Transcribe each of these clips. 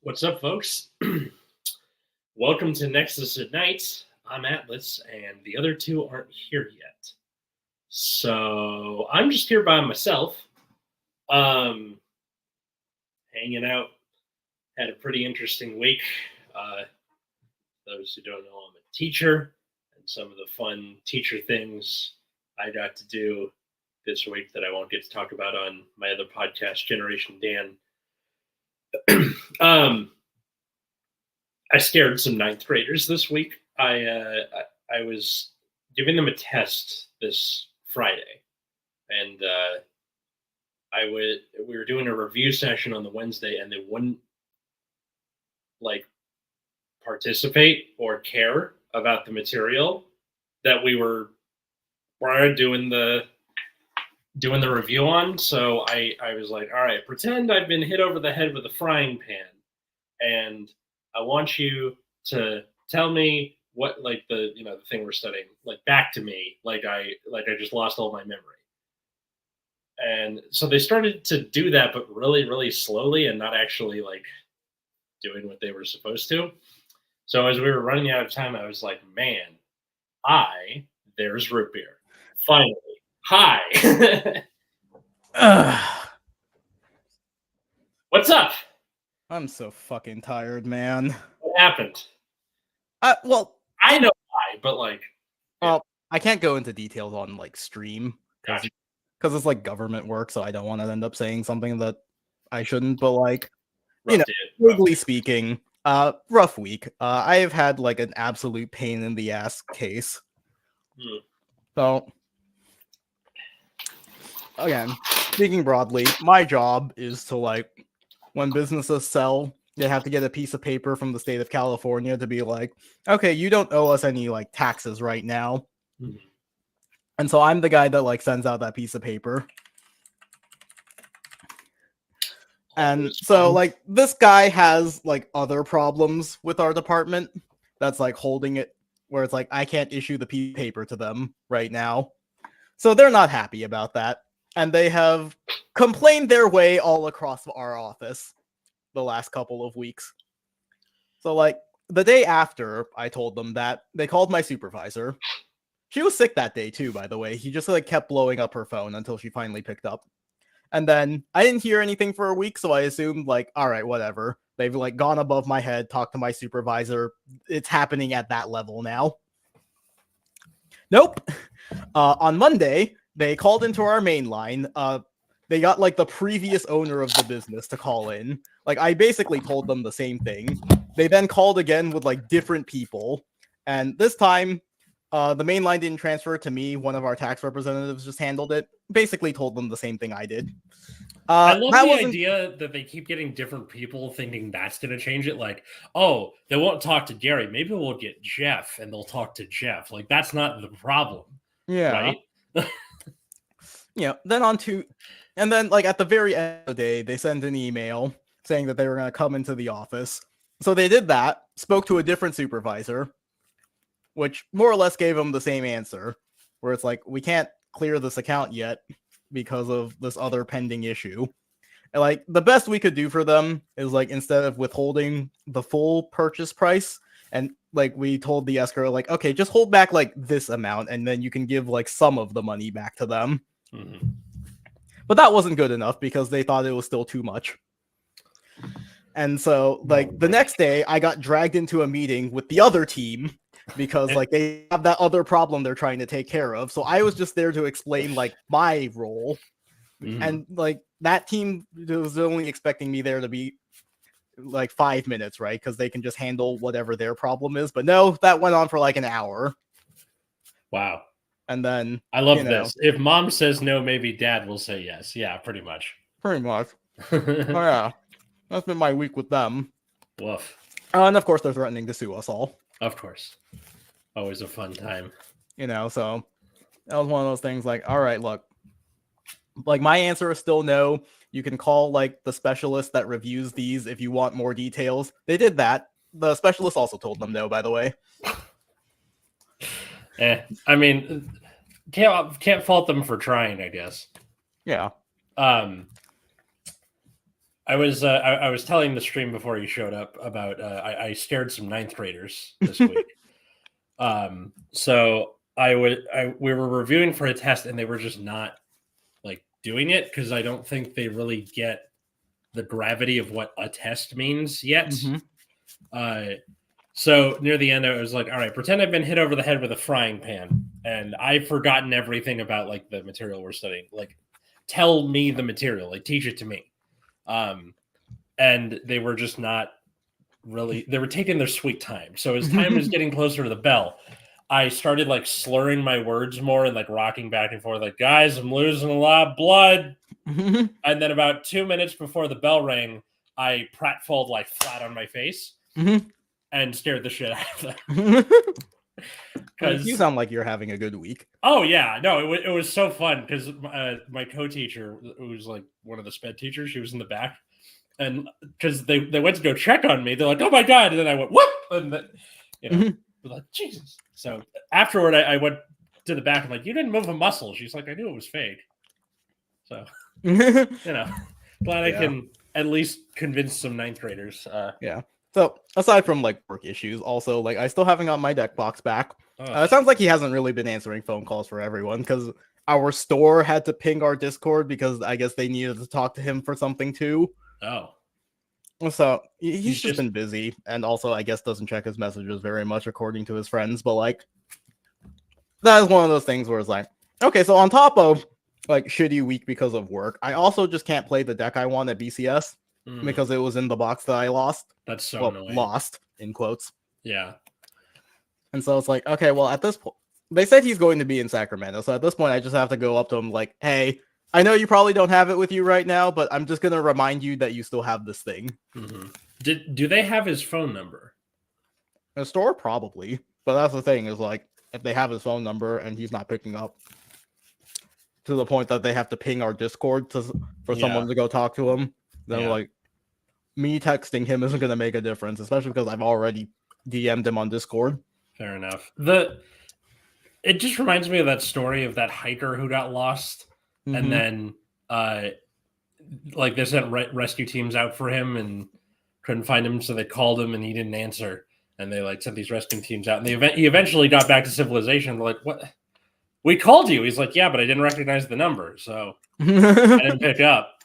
What's up, folks? Welcome to Nexus at Night. I'm Atlas, and the other two aren't here yet. So I'm just here by myself, um, hanging out. Had a pretty interesting week. Those who don't know, I'm a teacher, and some of the fun teacher things I got to do this week that I won't get to talk about on my other podcast, Generation Dan. I scared some ninth graders this week. I was giving them a test this Friday, and we were doing a review session on the Wednesday, and they wouldn't like participate or care about the material that we were doing the review on. So I was like, all right, pretend I've been hit over the head with a frying pan, and I want you to tell me what, like, the thing we're studying, like, back to me, like I just lost all my memory. And so they started to do that, but really, really slowly, and not actually like doing what they were supposed to. So as we were running out of time, I was like, man, there's root beer. Finally. Hi. What's up? I'm so fucking tired, man. What happened? Well, I know why, but like, well, I can't go into details on like stream because gotcha. it's like government work, so I don't want to end up saying something that I shouldn't. But like, Rough legally speaking, rough week. I have had like an absolute pain in the ass case. So again, speaking broadly, my job is to like, when businesses sell, they have to get a piece of paper from the state of California to be like, okay, you don't owe us any like taxes right now. Mm-hmm. And so I'm the guy that like sends out that piece of paper. And so like this guy has like other problems with our department that's like holding it where it's like I can't issue the piece of paper to them right now. So they're not happy about that. And they have complained their way all across our office the last couple of weeks. So like the day after I told them that, they called my supervisor. She was sick that day too, by the way. He just like kept blowing up her phone until she finally picked up. And then I didn't hear anything for a week, so I assumed like, all right, whatever. They've like gone above my head, talked to my supervisor. It's happening at that level now. Nope. On Monday, they called into our main line. They got like the previous owner of the business to call in. Like I basically told them the same thing. They then called again with like different people. And this time, the main line didn't transfer to me. One of our tax representatives just handled it. Basically told them the same thing I did. I love the idea that they keep getting different people thinking that's going to change it. Like, oh, they won't talk to Gary. Maybe we'll get Jeff and they'll talk to Jeff. Like, that's not the problem. Yeah. Right? And then like at the very end of the day, they sent an email saying that they were going to come into the office. So they did that, spoke to a different supervisor, which more or less gave them the same answer, where it's like, we can't clear this account yet because of this other pending issue. And like the best we could do for them is like, instead of withholding the full purchase price, and like we told the escrow, like, okay, just hold back like this amount and then you can give like some of the money back to them. Mm-hmm. But that wasn't good enough because they thought it was still too much. And so like the next day I got dragged into a meeting with the other team because like they have that other problem they're trying to take care of. So I was just there to explain like my role. Mm-hmm. And like that team was only expecting me there to be like 5 minutes, right? Because they can just handle whatever their problem is. But no, that went on for like an hour. Wow. And then I love this. If mom says no, maybe dad will say yes. Yeah, pretty much. Oh yeah. That's been my week with them. Woof. And of course they're threatening to sue us all. Of course. Always a fun time. So that was one of those things like, all right, look, like my answer is still no. You can call like the specialist that reviews these if you want more details. They did that. The specialist also told them no, by the way. I mean, can't fault them for trying, I guess. Yeah. I was telling the stream before you showed up about I scared some ninth graders this week. So we were reviewing for a test and they were just not like doing it because I don't think they really get the gravity of what a test means yet. Mm-hmm. So near the end, I was like, all right, pretend I've been hit over the head with a frying pan and I've forgotten everything about like the material we're studying. Like, tell me the material, like teach it to me. And they were just not really, they were taking their sweet time. So as time was getting closer to the bell, I started like slurring my words more and like rocking back and forth, like, guys, I'm losing a lot of blood. And then about 2 minutes before the bell rang, I pratfalled like flat on my face and scared the shit out of them. Because you sound like you're having a good week. Oh yeah, no, it was so fun because my co-teacher, who was like one of the sped teachers, she was in the back, and because they went to go check on me, they're like, "Oh my god!" And then I went, "Whoop!" And then, like, Jesus. So afterward, I went to the back. I'm like, "You didn't move a muscle." She's like, "I knew it was fake." So glad I can at least convince some ninth graders. Yeah. So aside from like work issues, also like I still haven't got my deck box back. It sounds like he hasn't really been answering phone calls for everyone because our store had to ping our Discord because I guess they needed to talk to him for something too. Oh. So he's just been busy, and also I guess doesn't check his messages very much according to his friends. But like that is one of those things where it's like, okay, so on top of like shitty week because of work, I also just can't play the deck I want at BCS because it was in the box that I lost. That's so annoying. Lost in quotes. Yeah. And so it's like, okay, well at this point, they said he's going to be in Sacramento, so at this point I just have to go up to him like, hey, I know you probably don't have it with you right now, but I'm just gonna remind you that you still have this thing. Do they have his phone number? The store probably, but that's the thing is like if they have his phone number and he's not picking up to the point that they have to ping our Discord for someone to go talk to him, then like me texting him isn't gonna make a difference, especially because I've already DM'd him on Discord. Fair enough. It just reminds me of that story of that hiker who got lost, and then like they sent rescue teams out for him and couldn't find him, so they called him and he didn't answer, and they like sent these rescue teams out, and he eventually got back to civilization. They're like, what? We called you. He's like, yeah, but I didn't recognize the number, so I didn't pick up.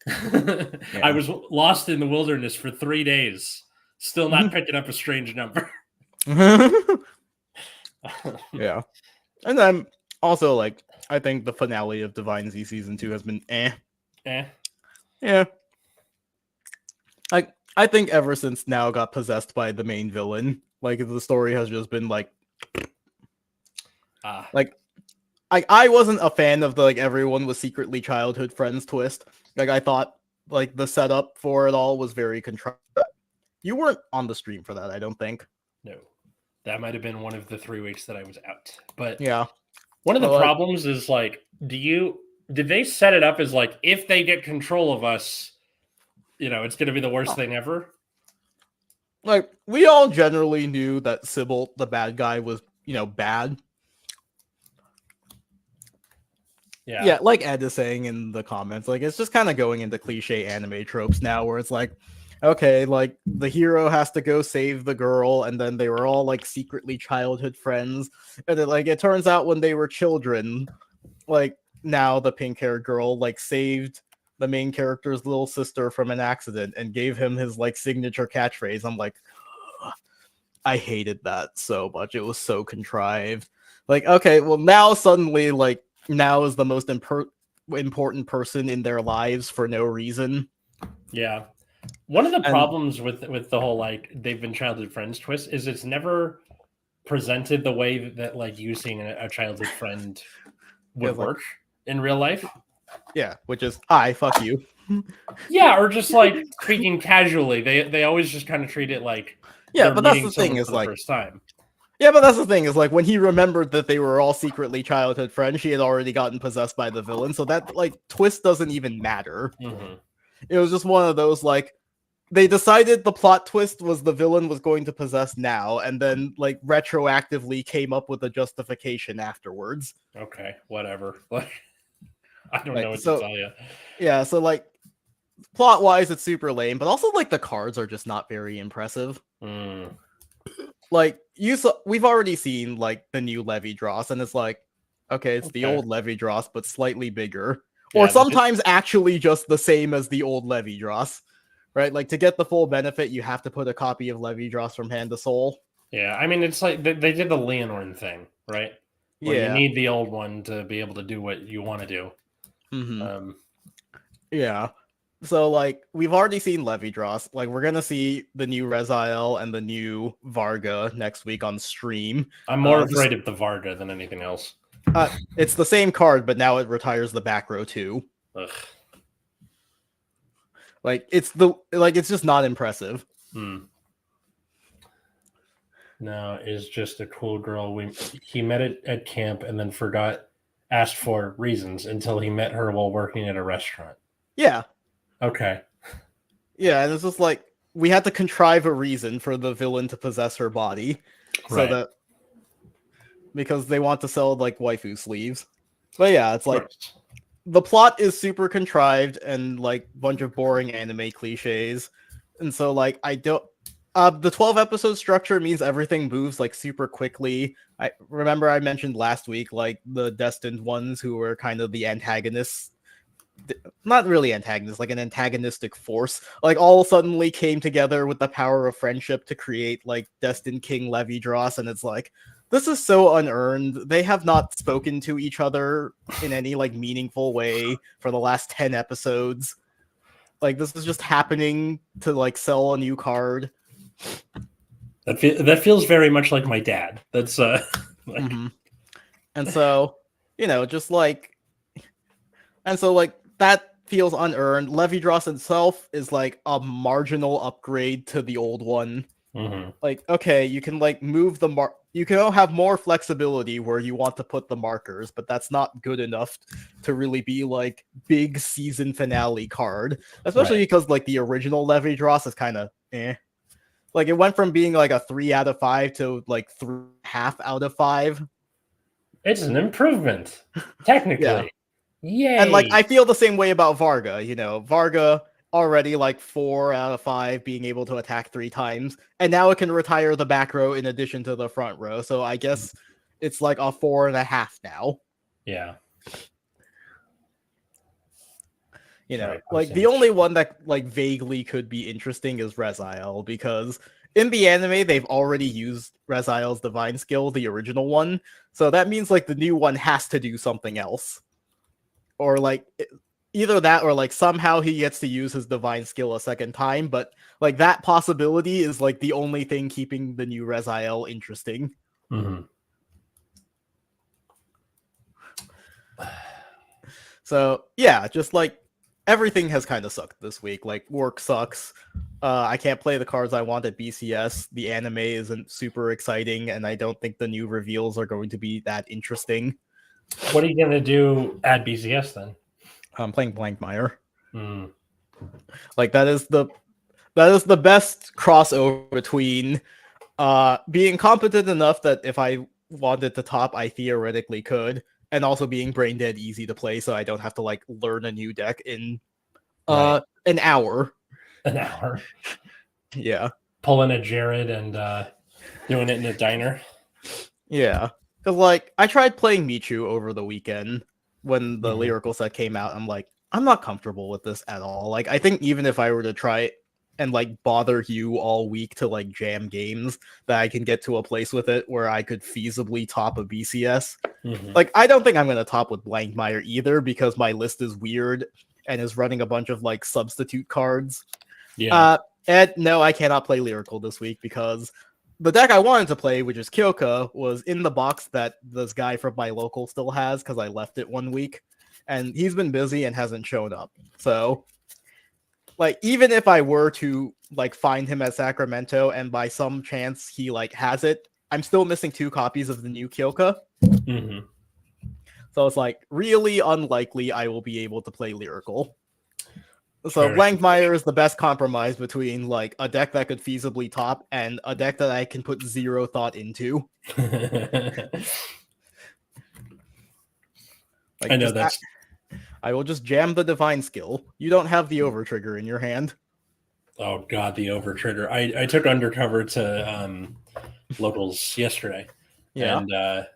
I was lost in the wilderness for 3 days, still not picking up a strange number. Yeah. And then also like I think the finale of Divine Z season 2 has been yeah. I think ever since Now got possessed by the main villain, like the story has just been like I wasn't a fan of the like everyone was secretly childhood friends twist. Like I thought like the setup for it all was very contrived. You weren't on the stream for that, I don't think. No. That might have been one of the 3 weeks that I was out. But yeah. One of the problems is like, did they set it up as like if they get control of us, it's gonna be the worst thing ever? Like we all generally knew that Sybil, the bad guy, was bad. Yeah, like Ed is saying in the comments, like it's just kind of going into cliche anime tropes now where it's like, okay, like the hero has to go save the girl, and then they were all like secretly childhood friends, and then like it turns out when they were children, like now the pink-haired girl like saved the main character's little sister from an accident and gave him his like signature catchphrase. I'm like, I hated that so much. It was so contrived. Like, okay, well now suddenly like Now is the most important person in their lives for no reason. Yeah. One of the problems with the whole like they've been childhood friends twist is it's never presented the way that like using a childhood friend would work in real life. Yeah, which is hi, fuck you. Yeah, or just like speaking casually. They always just kind of treat it like but that's the thing is like first time. Yeah, but that's the thing is like when he remembered that they were all secretly childhood friends, she had already gotten possessed by the villain, so that like twist doesn't even matter. It was just one of those like they decided the plot twist was the villain was going to possess Now, and then like retroactively came up with a justification afterwards. Okay, whatever. Like I don't know what to tell you. Yeah, so like plot wise, it's super lame, but also like the cards are just not very impressive. Like we've already seen like the new Levy Dross, and it's like, okay, it's the old Levy Dross, but slightly bigger, or sometimes actually just the same as the old Levy Dross, right? Like to get the full benefit, you have to put a copy of Levy Dross from Hand to Soul. Yeah, I mean, it's like they did the Leonore thing, right? Where you need the old one to be able to do what you want to do. Mm-hmm. Yeah. So, like, we've already seen Levy Dross. Like, we're gonna see the new Reziel and the new Varga next week on stream. I'm more afraid of the Varga than anything else. It's the same card, but now it retires the back row too. Ugh. Like, it's just not impressive. No, is just a cool girl. He met it at camp and then asked for reasons until he met her while working at a restaurant. Yeah. Okay. Yeah, and it's just like we had to contrive a reason for the villain to possess her body, so that because they want to sell like waifu sleeves. But yeah, it's like the plot is super contrived and like a bunch of boring anime cliches, and so like I don't. The 12 episode structure means everything moves like super quickly. I remember I mentioned last week like the destined ones who were kind of the antagonists. Not really antagonists, like an antagonistic force, like all suddenly came together with the power of friendship to create like Destined King Levy Dross, and it's like this is so unearned. They have not spoken to each other in any like meaningful way for the last 10 episodes. Like this is just happening to like sell a new card. That feels very much like my dad. That's And so, just like, and so like that feels unearned. Levy Dross itself is like a marginal upgrade to the old one. Like, okay, you can like move you can have more flexibility where you want to put the markers, but that's not good enough to really be like big season finale card, especially because like the original Levy Dross is kind of like it went from being like a 3 out of 5 to like 3.5 out of 5. It's an improvement, technically. Yay! And like I feel the same way about Varga. Varga already like 4 out of 5 being able to attack 3 times, and now it can retire the back row in addition to the front row. So I guess it's like a 4.5 now. Yeah. Like the only one that like vaguely could be interesting is Reziel, because in the anime they've already used Reziel's divine skill, the original one. So that means like the new one has to do something else. Or like either that or like somehow he gets to use his divine skill a second time, but like that possibility is like the only thing keeping the new Reziel interesting. So yeah, just like everything has kind of sucked this week. Like work sucks. I can't play the cards I want at BCS. The anime isn't super exciting, and I don't think the new reveals are going to be that interesting. What are you going to do at BCS then? I'm playing Blankmire. Like that is the best crossover between being competent enough that if I wanted to top, I theoretically could, and also being brain dead easy to play, so I don't have to like learn a new deck in an hour. An hour. Yeah. Pulling a Jared and doing it in a diner. Yeah. Because, like, I tried playing Michu over the weekend when the lyrical set came out. I'm like, I'm not comfortable with this at all. Like, I think even if I were to try it and, like, bother you all week to, like, jam games, that I can get to a place with it where I could feasibly top a BCS. Like, I don't think I'm going to top with Blankmire either, because my list is weird and is running a bunch of, like, substitute cards. Yeah. And no, I cannot play lyrical this week because the deck I wanted to play, which is Kyoka, was in the box that this guy from my local still has because I left it one week, and he's been busy and hasn't shown up. So, like, even if I were to like find him at Sacramento and by some chance he like has it, I'm still missing 2 copies of the new Kyoka. So it's like really unlikely I will be able to play lyrical. So Blankmire is the best compromise between like a deck that could feasibly top and a deck that I can put 0 thought into. Like, I know that's I will just jam the divine skill. You don't have the over trigger in your hand. Oh god, the over trigger. I took undercover to locals yesterday. Yeah. And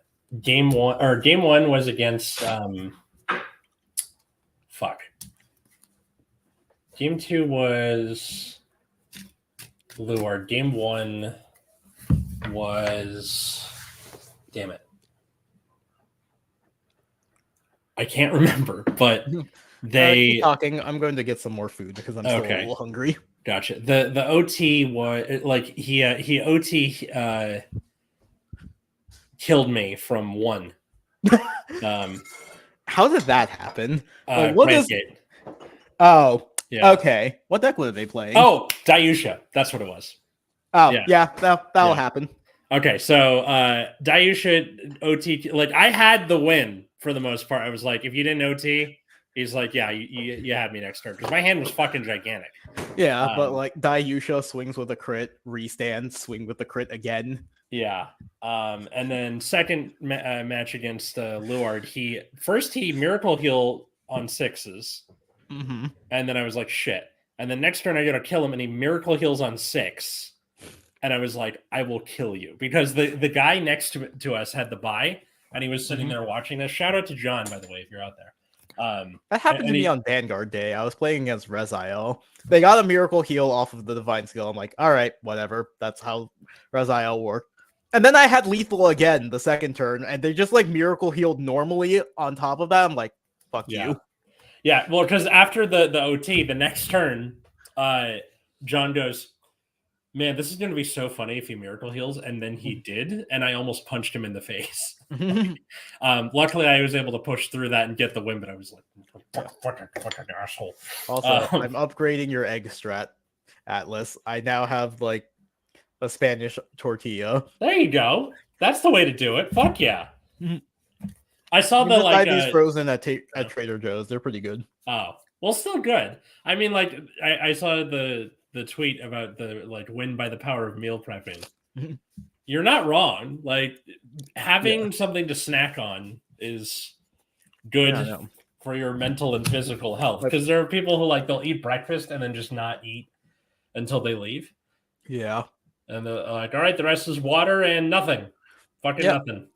game one was against fuck. Game 2 was Luard. Game 1 was damn it. I can't remember, but they keep talking. I'm going to get some more food because I'm still a little hungry. Gotcha. The OT was like he OT killed me from 1. How did that happen? Like, what is it? Oh, yeah. Okay. What deck were they playing? Oh, Dayusha. That's what it was. Oh, yeah, that'll happen. Okay, so Dayusha OT, like I had the win for the most part. I was like, if you didn't OT, he's like, yeah, you had me next turn because my hand was fucking gigantic. Yeah, but like Dayusha swings with a crit, restand, swing with the crit again. Yeah, and then second match against Luard, he Miracle Heal on 6s, and then I was like, shit. And then next turn I gotta kill him, and he Miracle Heals on 6. And I was like, I will kill you. Because the guy next to us had the buy, and he was sitting there watching us. Shout out to John, by the way, if you're out there. That happened to me on Vanguard Day. I was playing against Reziel. They got a Miracle Heal off of the Divine Skill. I'm like, all right, whatever. That's how Reziel worked. And then I had Lethal again the second turn, and they just like Miracle Healed normally on top of that. I'm like, fuck you. Yeah, well, because after the OT, the next turn, John goes, man, this is going to be so funny if he Miracle Heals, and then he did, and I almost punched him in the face. Luckily, I was able to push through that and get the win, but I was like, fucking asshole. Also, I'm upgrading your egg strat, Atlas. I now have, like, a Spanish tortilla. There you go. That's the way to do it. Fuck yeah. I saw you the, like... these frozen at Trader Joe's. They're pretty good. Oh, well, still good. I mean, like, I saw the tweet about the like win by the power of meal prepping. You're not wrong. Like having something to snack on is good for your mental and physical health. Because there are people who like they'll eat breakfast and then just not eat until they leave. Yeah. And they're like, all right, the rest is water and nothing. Fucking nothing.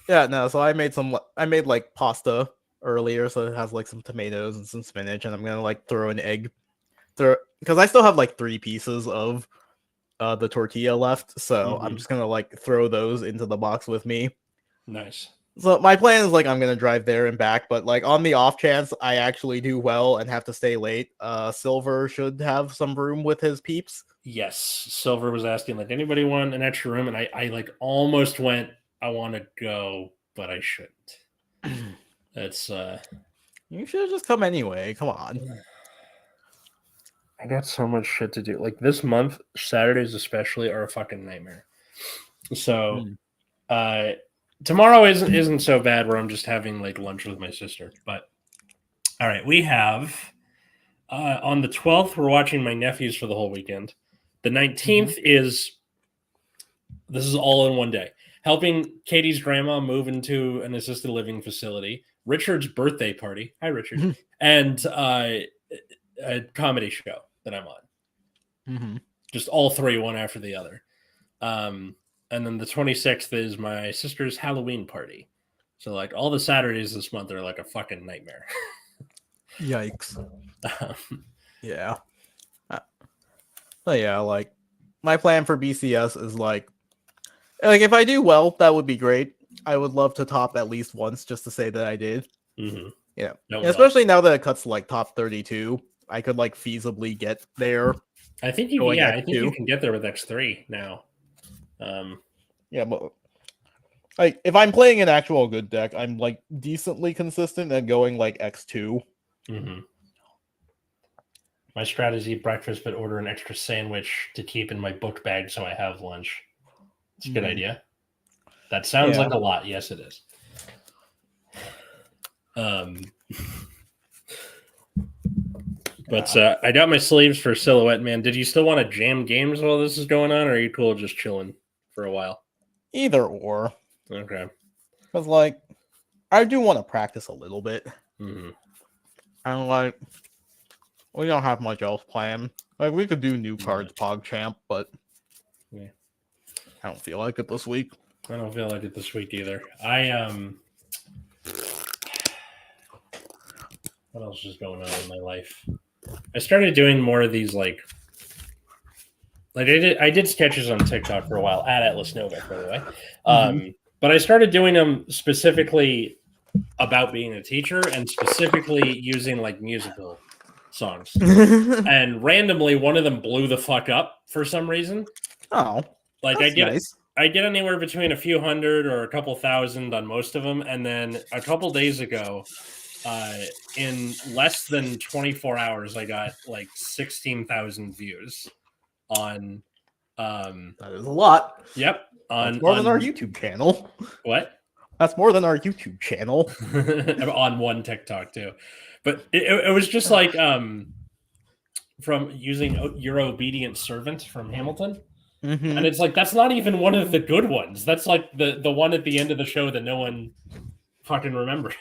Yeah, no, so I made like pasta earlier, so it has like some tomatoes and some spinach, and I'm gonna like throw an egg because I still have like 3 pieces of the tortilla left, so I'm just gonna like throw those into the box with me. Nice. So my plan is like I'm gonna drive there and back, but like on the off chance I actually do well and have to stay late, Silver should have some room with his peeps. Yes, Silver was asking like anybody want an extra room, and I like almost went, I want to go, but I shouldn't. That's you should have just come anyway. Come on. I got so much shit to do. Like this month, Saturdays especially are a fucking nightmare. So tomorrow isn't so bad where I'm just having like lunch with my sister. But all right, we have on the 12th, we're watching my nephews for the whole weekend. The 19th is this is all in one day. Helping Katie's grandma move into an assisted living facility. Richard's birthday party. Hi, Richard. And a comedy show that I'm on. Just all 3, one after the other. And then the 26th is my sister's Halloween party. So like all the Saturdays this month are like a fucking nightmare. Yikes. Yeah. But yeah, like my plan for BCS is like if I do well, that would be great. I would love to top at least once just to say that I did. Yeah. Especially now that it cuts to like top 32. I could like feasibly get there. I think you can get there with X3 now. Yeah, but like if I'm playing an actual good deck, I'm like decently consistent and going like X2. My strategy: breakfast, but order an extra sandwich to keep in my book bag so I have lunch. It's a good idea. That sounds like a lot. Yes, it is. But I got my sleeves for Silhouette, man. Did you still want to jam games while this is going on, or are you cool just chilling for a while? Either or. Okay. Because, like, I do want to practice a little bit. And like, we don't have much else planned. Like, we could do new cards PogChamp, but Yeah. I don't feel like it this week. I don't feel like it this week either. What else is going on in my life? I started doing more of these like I did sketches on TikTok for a while at Atlas Novak, by the way. But I started doing them specifically about being a teacher and specifically using like musical songs. And randomly, one of them blew the fuck up for some reason. Oh, like that's nice. I get anywhere between a few hundred or a couple thousand on most of them, and then a couple days ago, in less than 24 hours, I got like 16,000 views on. That is a lot. Yep. That's more than our YouTube channel. What? That's more than our YouTube channel. On one TikTok too, but it was just like from using Your Obedient Servant from Hamilton. And it's like, that's not even one of the good ones. That's like the one at the end of the show that no one fucking remembers.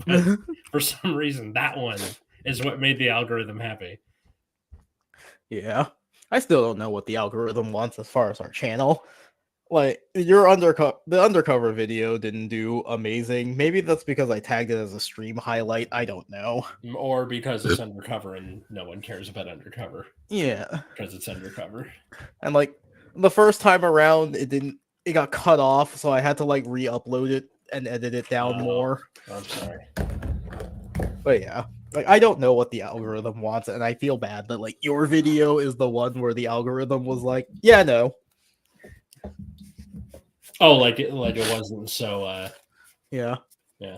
But for some reason, that one is what made the algorithm happy. Yeah. I still don't know what the algorithm wants as far as our channel. Like, the undercover video didn't do amazing. Maybe that's because I tagged it as a stream highlight. I don't know. Or because it's undercover and no one cares about undercover. Yeah. Because it's undercover. And like, the first time around, it got cut off, so I had to like re-upload it and edit it down more. I'm sorry. But yeah, like, I don't know what the algorithm wants, and I feel bad that like your video is the one where the algorithm was like, yeah, no. Oh, like it wasn't so yeah. Yeah.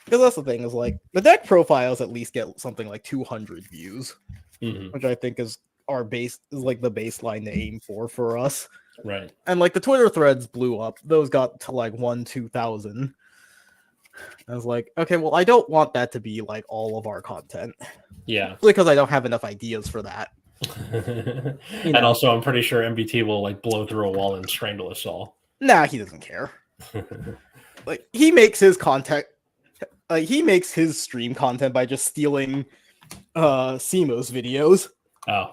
Because that's the thing, is like the deck profiles at least get something like 200 views, which I think is like the baseline to aim for us. Right. And like the Twitter threads blew up. Those got to like 2,000. I was like, okay, well, I don't want that to be like all of our content. Yeah. Because I don't have enough ideas for that. And also, I'm pretty sure MBT will like blow through a wall and strangle us all. Nah, he doesn't care. Like, he makes his content. He makes his stream content by just stealing Simo's videos. Oh.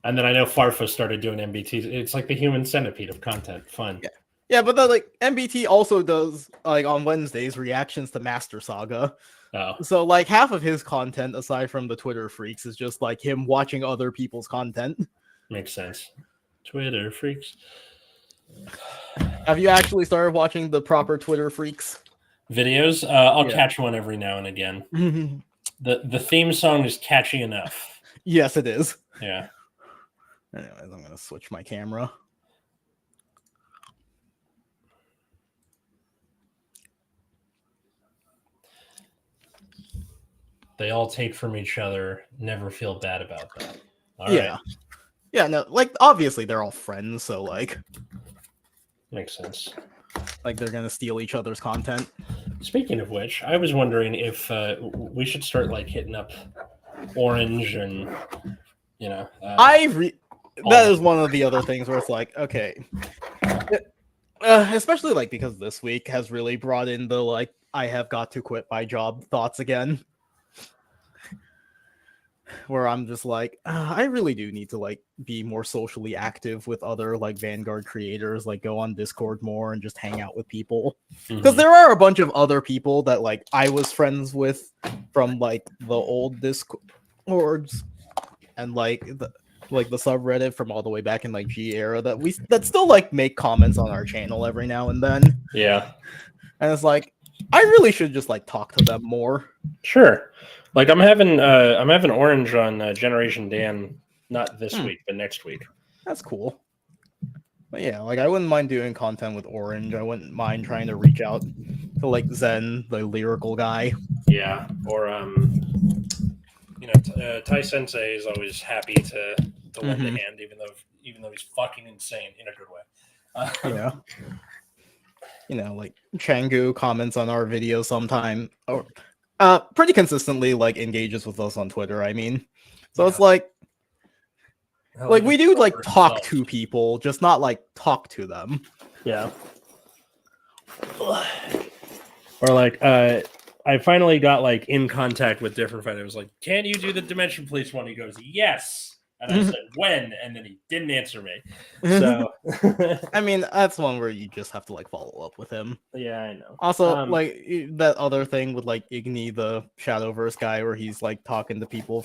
And then I know Farfa started doing MBTs. It's like the human centipede of content. Fun. Yeah, but then like MBT also does like on Wednesdays reactions to Master Saga. Oh. So like half of his content, aside from the Twitter freaks, is just like him watching other people's content. Makes sense. Twitter freaks. Have you actually started watching the proper Twitter freaks videos? I'll catch one every now and again. The theme song is catchy enough. Yes, it is. Yeah. Anyways, I'm gonna switch my camera. They all take from each other. Never feel bad about that. All right. Yeah, no, like obviously they're all friends, so like makes sense. Like they're gonna steal each other's content. Speaking of which, I was wondering if we should start like hitting up Orange and that is one of the other things where it's like, okay, especially like because this week has really brought in the like I have got to quit my job thoughts again. Where I'm just like, I really do need to like be more socially active with other like Vanguard creators, like go on Discord more and just hang out with people. Because there are a bunch of other people that like I was friends with from like the old Discords and like the subreddit from all the way back in like G era that still like make comments on our channel every now and then. Yeah. And it's like, I really should just like talk to them more. Sure. Like I'm having Orange on Generation Dan, not this week, but next week. That's cool. But yeah, like I wouldn't mind doing content with Orange. I wouldn't mind trying to reach out to like Zen, the lyrical guy. Yeah, or Tai Sensei is always happy to lend a hand, even though he's fucking insane in a good way. Yeah. Like Changu comments on our videos sometime, or pretty consistently like engages with us on Twitter. I mean, so it's like we do like talk to people, just not like talk to them. Yeah. Or like I I finally got like in contact with different friends. I was like, "Can you do the Dimension Police one?" He goes, "Yes," and I said, "When?" And then he didn't answer me. So, I mean, that's one where you just have to like follow up with him. yeah, I know. Also, like that other thing with like Igni, the Shadowverse guy, where he's like talking to people,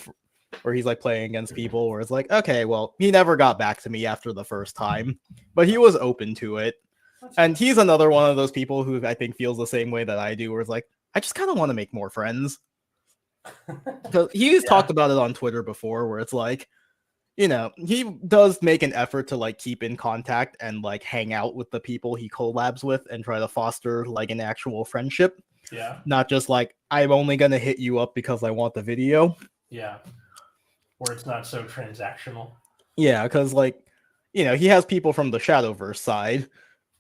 where he's like playing against people, where it's like, okay, well, he never got back to me after the first time, but he was open to it. And he's another one of those people who I think feels the same way that I do, where it's like, I just kind of want to make more friends. Because he's talked about it on Twitter before, where it's like, you know, he does make an effort to like keep in contact and like hang out with the people he collabs with and try to foster like an actual friendship. Yeah. Not just like, I'm only going to hit you up because I want the video. Yeah. Or it's not so transactional. Yeah, because like, you know, he has people from the Shadowverse side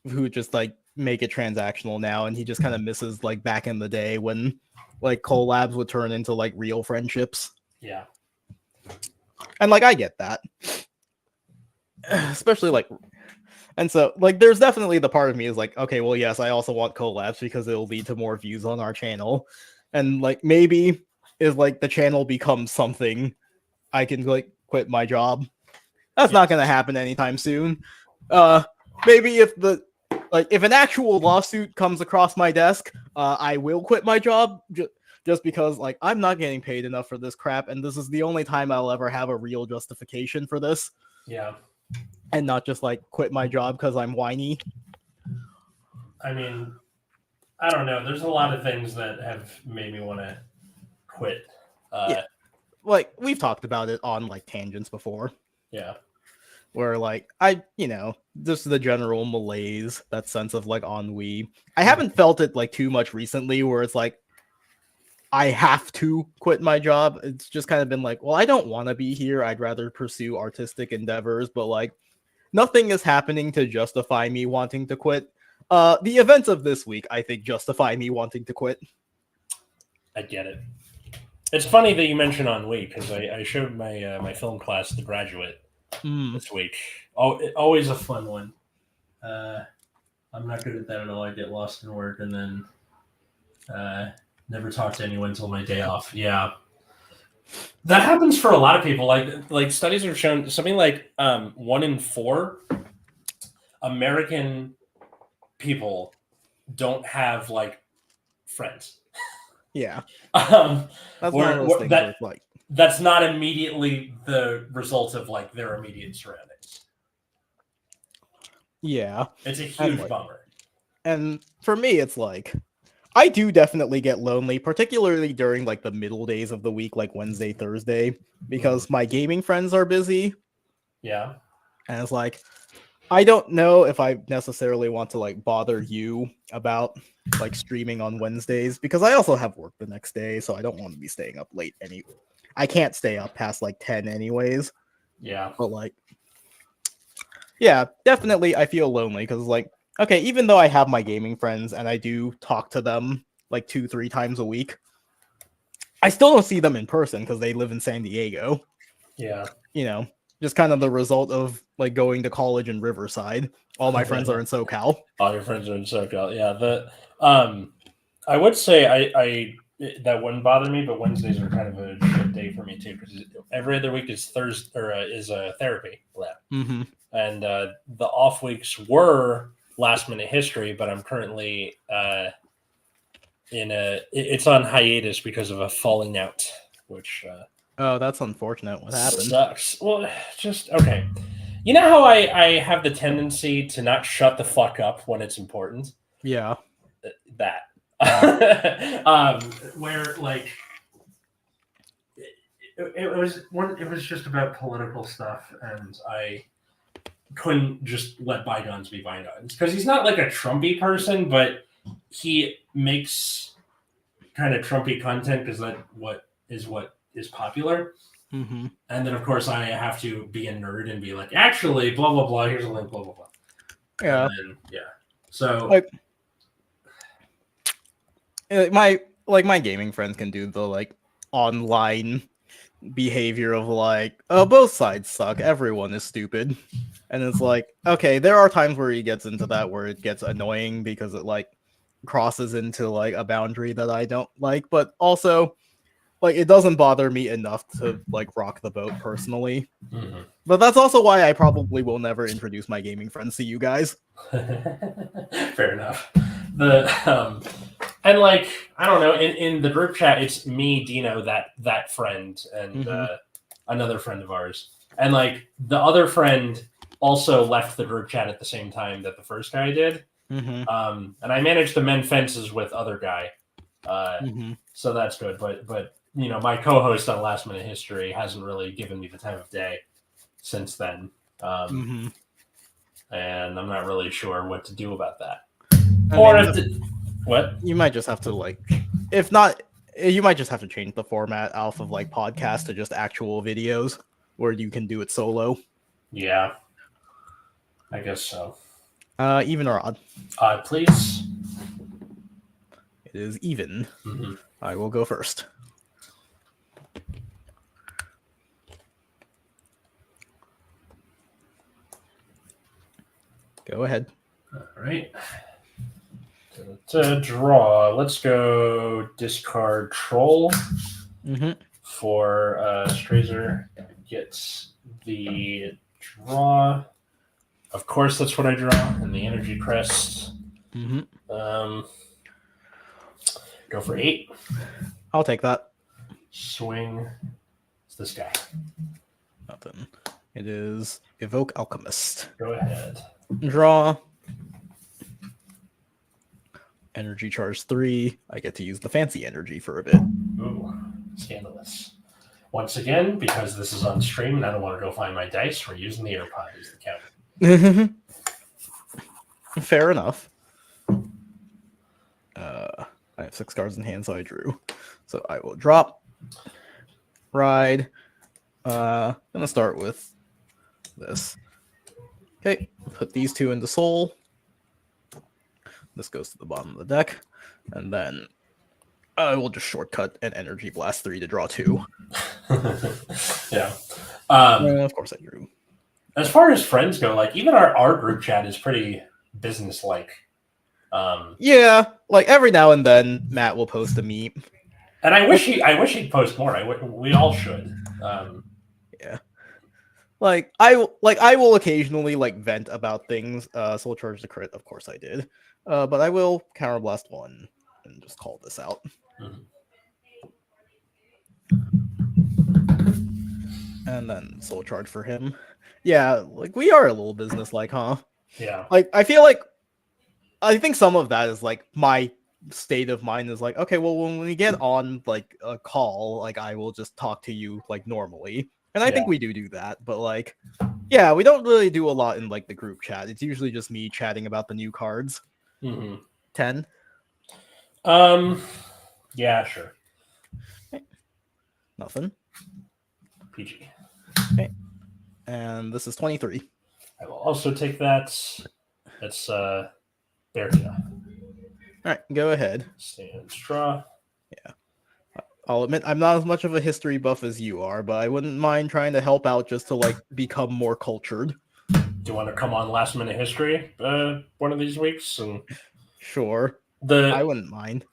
who just like make it transactional now, and he just kind of misses like back in the day when like collabs would turn into like real friendships. Yeah. And like I get that. Especially like, and so like there's definitely the part of me is like, okay, well, yes, I also want collabs because it'll lead to more views on our channel. And like maybe if like the channel becomes something I can like quit my job. That's not gonna happen anytime soon. Maybe if an actual lawsuit comes across my desk, I will quit my job just because like I'm not getting paid enough for this crap, and this is the only time I'll ever have a real justification for this. Yeah. And not just like quit my job because I'm whiny. I mean, I don't know. There's a lot of things that have made me want to quit. Yeah. Like we've talked about it on like tangents before. Yeah. Where like just the general malaise, that sense of like ennui. I haven't felt it like too much recently where it's like I have to quit my job. It's just kind of been like, well, I don't want to be here. I'd rather pursue artistic endeavors, but like nothing is happening to justify me wanting to quit. The events of this week, I think, justify me wanting to quit. I get it. It's funny that you mentioned ennui because I showed my my film class The Graduate this week. Oh, always a fun one. I'm not good at that at all. I get lost in work and then never talk to anyone until my day off. Yeah, that happens for a lot of people. Like studies have shown something like 1 in 4 American people don't have like friends. Yeah, that's one of those things where it's like that's not immediately the result of like their immediate surroundings. Yeah, it's a huge bummer. And for me, it's like I do definitely get lonely, particularly during like the middle days of the week, like Wednesday, Thursday, because my gaming friends are busy. Yeah, and it's like I don't know if I necessarily want to like bother you about like streaming on Wednesdays because I also have work the next day, so I don't want to be staying up late I can't stay up past like 10 anyways. Yeah. But like yeah, definitely I feel lonely because like okay, even though I have my gaming friends and I do talk to them like 2-3 times a week, I still don't see them in person because they live in San Diego. Yeah. Just kind of the result of like going to college in Riverside. All my friends are in SoCal. All your friends are in SoCal. Yeah. I would say I that wouldn't bother me, but Wednesdays are kind of a shit day for me too because every other week is Thursday or is a therapy lab, and the off weeks were last minute history, but I'm currently it's on hiatus because of a falling out, which. Oh, that's unfortunate. What happened? Sucks. Well, just okay. You know how I have the tendency to not shut the fuck up when it's important? Yeah. That. Where like it was just about political stuff, and I couldn't just let bygones be bygones because he's not like a Trumpy person, but he makes kind of Trumpy content because what is popular. And then of course I have to be a nerd and be like, actually, blah blah blah. Here's a link, blah blah blah. Yeah, So my gaming friends can do the like online behavior of like, oh, both sides suck, everyone is stupid, and it's like, okay, there are times where he gets into that where it gets annoying because it like crosses into like a boundary that I don't like, but also like it doesn't bother me enough to like rock the boat personally. Mhm. But that's also why I probably will never introduce my gaming friends to you guys. Fair enough. And like I don't know, in the group chat, it's me, Dino, that friend, and another friend of ours, and like the other friend also left the group chat at the same time that the first guy did. And I managed to mend fences with other guy, so that's good. But you know, my co-host on Last Minute History hasn't really given me the time of day since then, and I'm not really sure what to do about that. What? You might just have to like, if not, you might just have to change the format off of like podcast to just actual videos where you can do it solo. Yeah, I guess so. Even or odd? Odd, please. It is even. I will go first. Go ahead. All right. To draw, let's go discard Troll for Strazer gets the draw. Of course, that's what I draw, and the energy crest. Go for 8. I'll take that. Swing. It's this guy. Nothing. It is Evoke Alchemist. Go ahead. Draw. Energy charge 3. I get to use the fancy energy for a bit. Ooh, scandalous. Once again, because this is on stream and I don't want to go find my dice, we're using the AirPod as the counter. Fair enough. I have 6 cards in hand, so I drew. So I will drop. Ride. Gonna start with this. Okay, put these 2 into soul. This goes to the bottom of the deck, and then I will just shortcut an energy blast 3 to draw 2. Yeah. Of course I drew. As far as friends go, like even our group chat is pretty business-like. Yeah, like every now and then Matt will post a meme. And I wish he'd post more. We all should. Yeah. Like I will occasionally like vent about things. Soul Charge the crit, of course I did. But I will counterblast 1 and just call this out. And then Soul Charge for him. Yeah, like we are a little business-like, huh? Yeah. Like I think some of that is like my state of mind is like, okay, well when we get on like a call, like I will just talk to you like normally. And I think we do that, but like yeah, we don't really do a lot in like the group chat. It's usually just me chatting about the new cards. 10. Yeah, sure. Okay. Nothing. PG. Okay. And this is 23. I will also take that. That's Bertia. Alright, go ahead. Stand draw. Yeah. I'll admit I'm not as much of a history buff as you are, but I wouldn't mind trying to help out just to like become more cultured. Do you want to come on Last Minute History one of these weeks? And Sure. I wouldn't mind.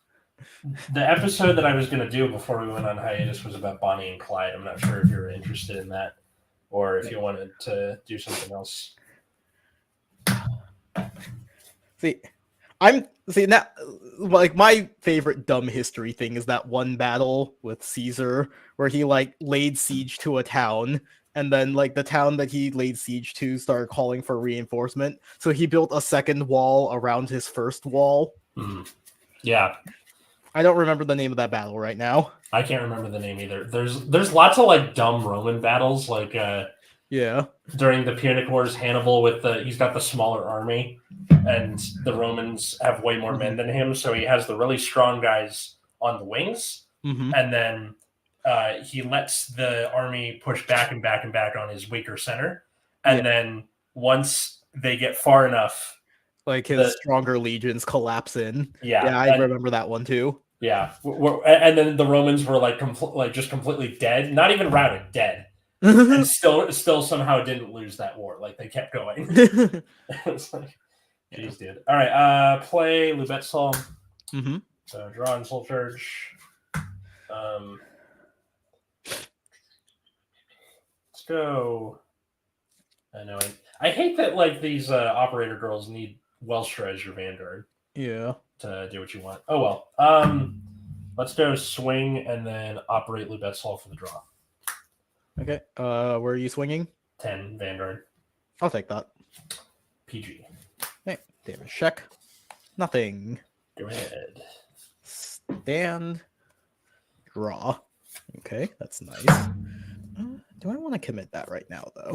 The episode that I was going to do before we went on hiatus was about Bonnie and Clyde. I'm not sure if you're interested in that or if you wanted to do something else. See now, like my favorite dumb history thing is that one battle with Caesar where he like laid siege to a town, and then like the town that he laid siege to started calling for reinforcement, so he built a second wall around his first wall. Yeah, I don't remember the name of that battle right now. I can't remember the name either. There's lots of like dumb Roman battles, like yeah, during the Punic Wars, Hannibal he's got the smaller army, and the Romans have way more men than him, so he has the really strong guys on the wings, and then he lets the army push back and back and back on his weaker center, and then once they get far enough, like his stronger legions collapse in. Yeah, I remember that one too. Yeah, and then the Romans were like just completely dead, not even routed, dead. And still somehow didn't lose that war. Like they kept going. It's like, geez, dude. All right, play Lubet Sol. Mm-hmm. So draw and soul charge. Let's go. I know. I hate that like these operator girls need Welstra as your vanguard Yeah. to do what you want. Oh well. Let's go swing and then operate Lubet's Hall for the draw. Okay. Where are you swinging? 10 vanguard. I'll take that. PG. Okay. Damage check. Nothing. Go ahead. Stand. Draw. Okay, that's nice. Do I want to commit that right now, though?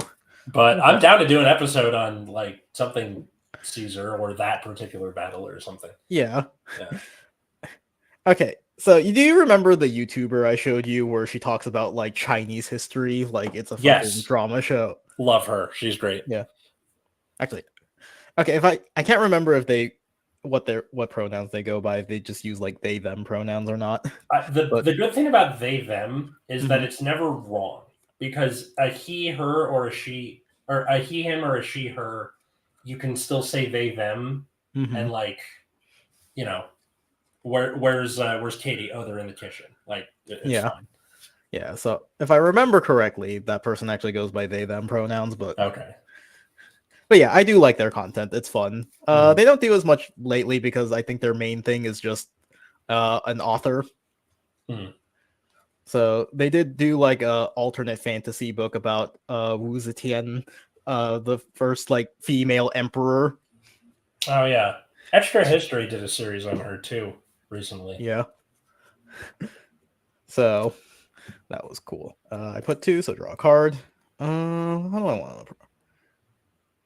But I'm down to do an episode on like something Caesar or that particular battle or something. Yeah. Yeah. Okay, so do you remember the YouTuber I showed you where she talks about like Chinese history? Like it's a fucking Yes. drama show. Love her. She's great. Yeah. Actually, okay. If I can't remember if they what pronouns they go by. If they just use like they them pronouns or not. The good thing about they them is that it's never wrong because a he her or a she or a he him or a she her, you can still say they them and like you know where's Katie? Oh, they're in the kitchen. Like it's fine. Yeah. So if I remember correctly, that person actually goes by they them pronouns, but okay. But yeah, I do like their content. It's fun. They don't do as much lately because I think their main thing is just an author. So they did do like a alternate fantasy book about Wu Zetian, the first like female emperor. Oh yeah, Extra History did a series on her too recently. Yeah. So that was cool. I put 2, so draw a card. How do I want to?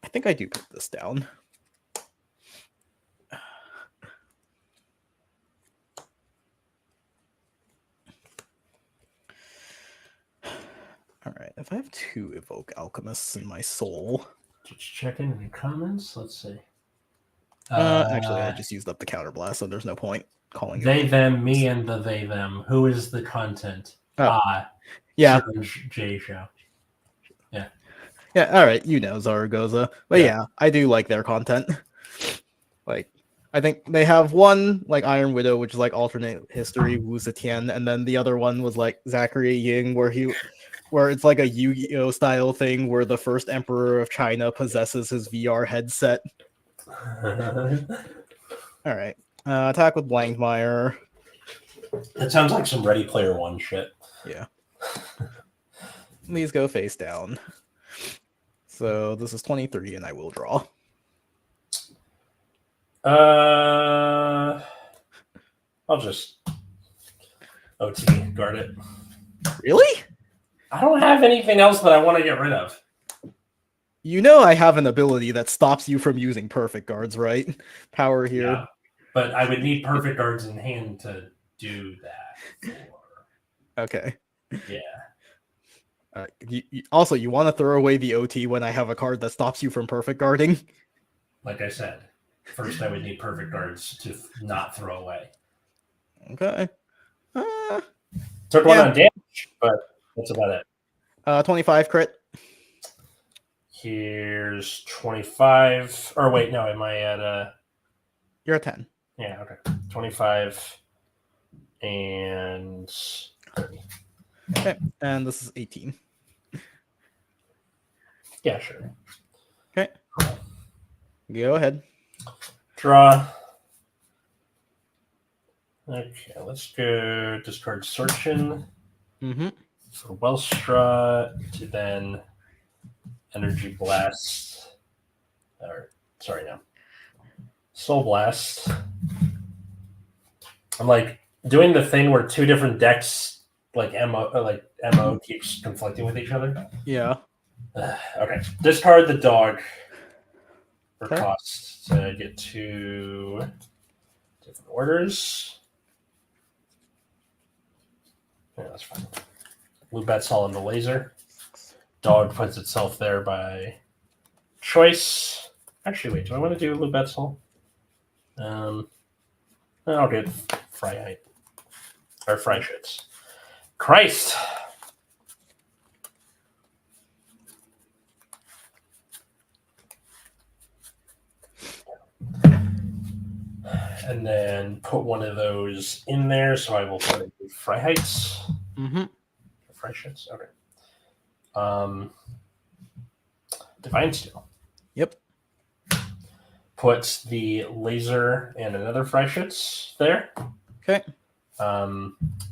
I think I do put this down. All right, if I have 2 Evoke Alchemists in my soul. Just checking in the comments. Let's see. Actually, I just used up the counterblast, so there's no point calling they, it. them, me, and the they, them. Who is the content? Yeah. J Show. Yeah. Yeah, all right, you know Zaragoza. But yeah, I do like their content. Like, I think they have one, like Iron Widow, which is like alternate history, Wu Zetian, and then the other one was like Zachary Ying, where it's like a Yu-Gi-Oh style thing where the first emperor of China possesses his VR headset. All right. Attack with Blankmeyer. That sounds like some Ready Player One shit. Yeah. These go face down. So this is 23, and I will draw. I'll just OT guard it. Really? I don't have anything else that I want to get rid of. You know I have an ability that stops you from using perfect guards, right? Power here. Yeah, but I would need perfect guards in hand to do that. Okay. Yeah. Also, you want to throw away the OT when I have a card that stops you from perfect guarding? Like I said, first I would need perfect guards to not throw away. Okay. Took one on damage, but that's about it. 25 crit. Here's 25. Or wait, no, am I at You're at 10. Yeah, okay. 25 and 30. Okay, and this is 18. Yeah, sure. Okay. Go ahead. Draw. Okay, let's go discard Sortion for Welstra to then Energy Blast. Or, sorry, no. Soul Blast. I'm like doing the thing where 2 different decks like MO keeps conflicting with each other. Yeah. Okay. Discard the dog for Okay. cost to get 2 different orders. Yeah, that's fine. Lubet's all in the laser. Dog puts itself there by choice. Actually, wait, do I want to do Lubet's all? I'll get Fry Height. Or Fry Shits. Christ! and then put one of those in there. So I will put it in Freiheits. Mm-hmm. Freiheits. Okay. Divine Steel. Yep. Put the laser and another Freiheits there. Okay.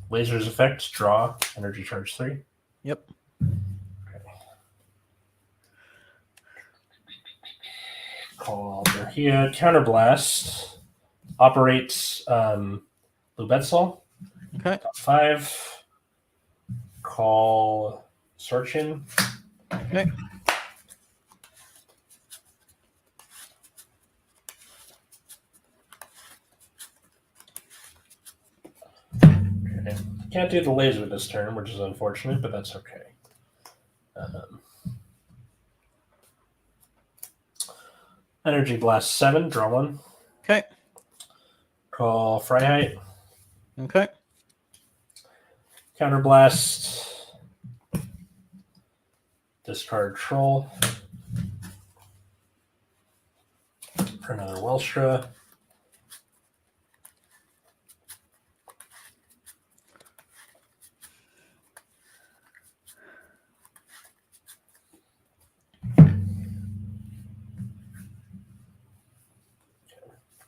Laser's effect, draw, energy charge 3. Yep. Call here. Counterblast. Operates Lubetsol. Okay. Top 5. Call Searchin. Okay. Okay. Can't do the laser this turn, which is unfortunate, but that's okay. Energy Blast 7, draw 1. Okay. Call Freiheit. Okay. Counterblast. Discard Troll. For another Welstra.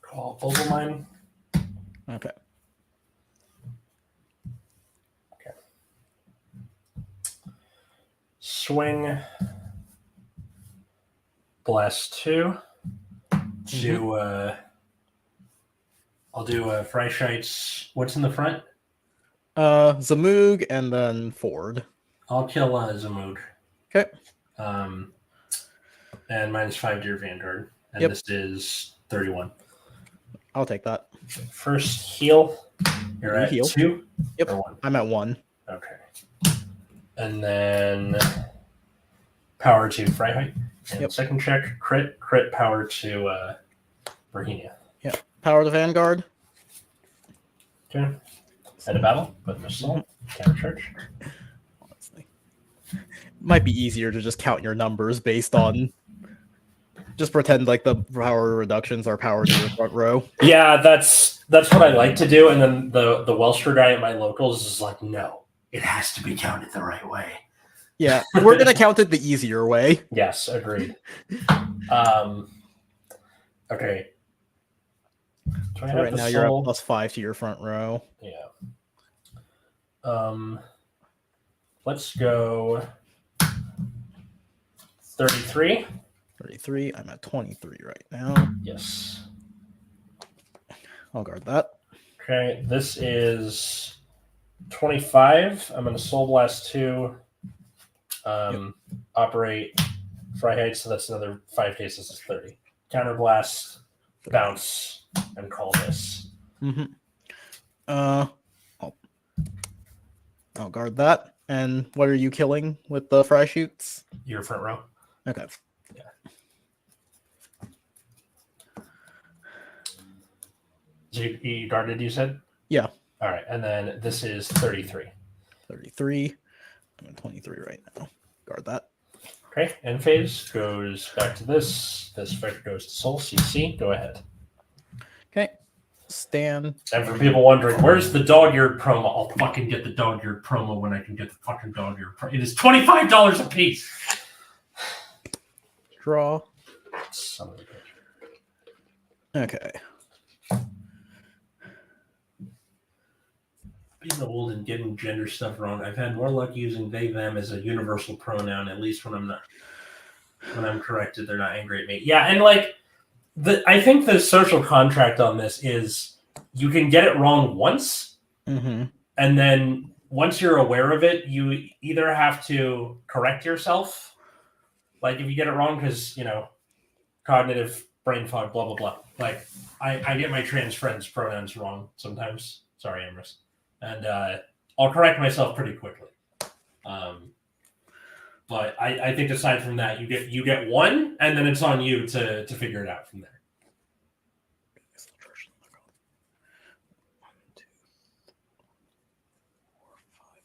Call Overmine. Okay. Swing. Blast 2. I'll do Freischeites. What's in the front? Zamoog and then Ford. I'll kill Zamoog. Okay. And -5 Deer Vanguard. And Yep. this is 31. I'll take that. First heal. You're You at heal. 2 Yep. or 1. I'm at 1. Okay. And then power to Freiheit. And Yep. second check, crit power to Bohemia. Power to Vanguard. Okay. End of battle, put in assault, counter charge. Honestly, might be easier to just count your numbers based on. Just pretend like the power reductions are power to your front row. Yeah, that's what I like to do. And then the Welstra guy at my locals is like, no, it has to be counted the right way. Yeah, we're gonna count it the easier way. Yes, agreed. Okay. Do I So have right the now you're soul? at +5 to your front row. Yeah. Let's go 33. 33. I'm at 23 right now. Yes. I'll guard that. Okay, this is 25. I'm going to Soul Blast 2. Operate Freiheit, so that's another 5 cases, is 30. Counterblast, bounce, and call this. Mm-hmm. I'll guard that. And what are you killing with the fry shoots? Your front row. Okay. Yeah. So you guarded, you said? Yeah. All right, and then this is 33. 33. I'm at 23 right now. Guard that. Okay, end phase goes back to this. This effect goes to Soul CC. Go ahead. Okay. Stand. And for people wondering, where's the dog-eared promo? I'll fucking get the dog-eared promo when I can get the fucking dog-eared promo. It is $25 a piece. Draw. Son of a bitch. Okay. Being old and getting gender stuff wrong, I've had more luck using they, them as a universal pronoun, at least when I'm corrected, they're not angry at me. Yeah, and like, I think the social contract on this is you can get it wrong once, Mm-hmm. and then once you're aware of it, you either have to correct yourself, like if you get it wrong because, cognitive brain fog, blah, blah, blah. Like, I get my trans friends' pronouns wrong sometimes. Sorry, Amorous. And I'll correct myself pretty quickly. But I think aside from that, you get one, and then it's on you to figure it out from there.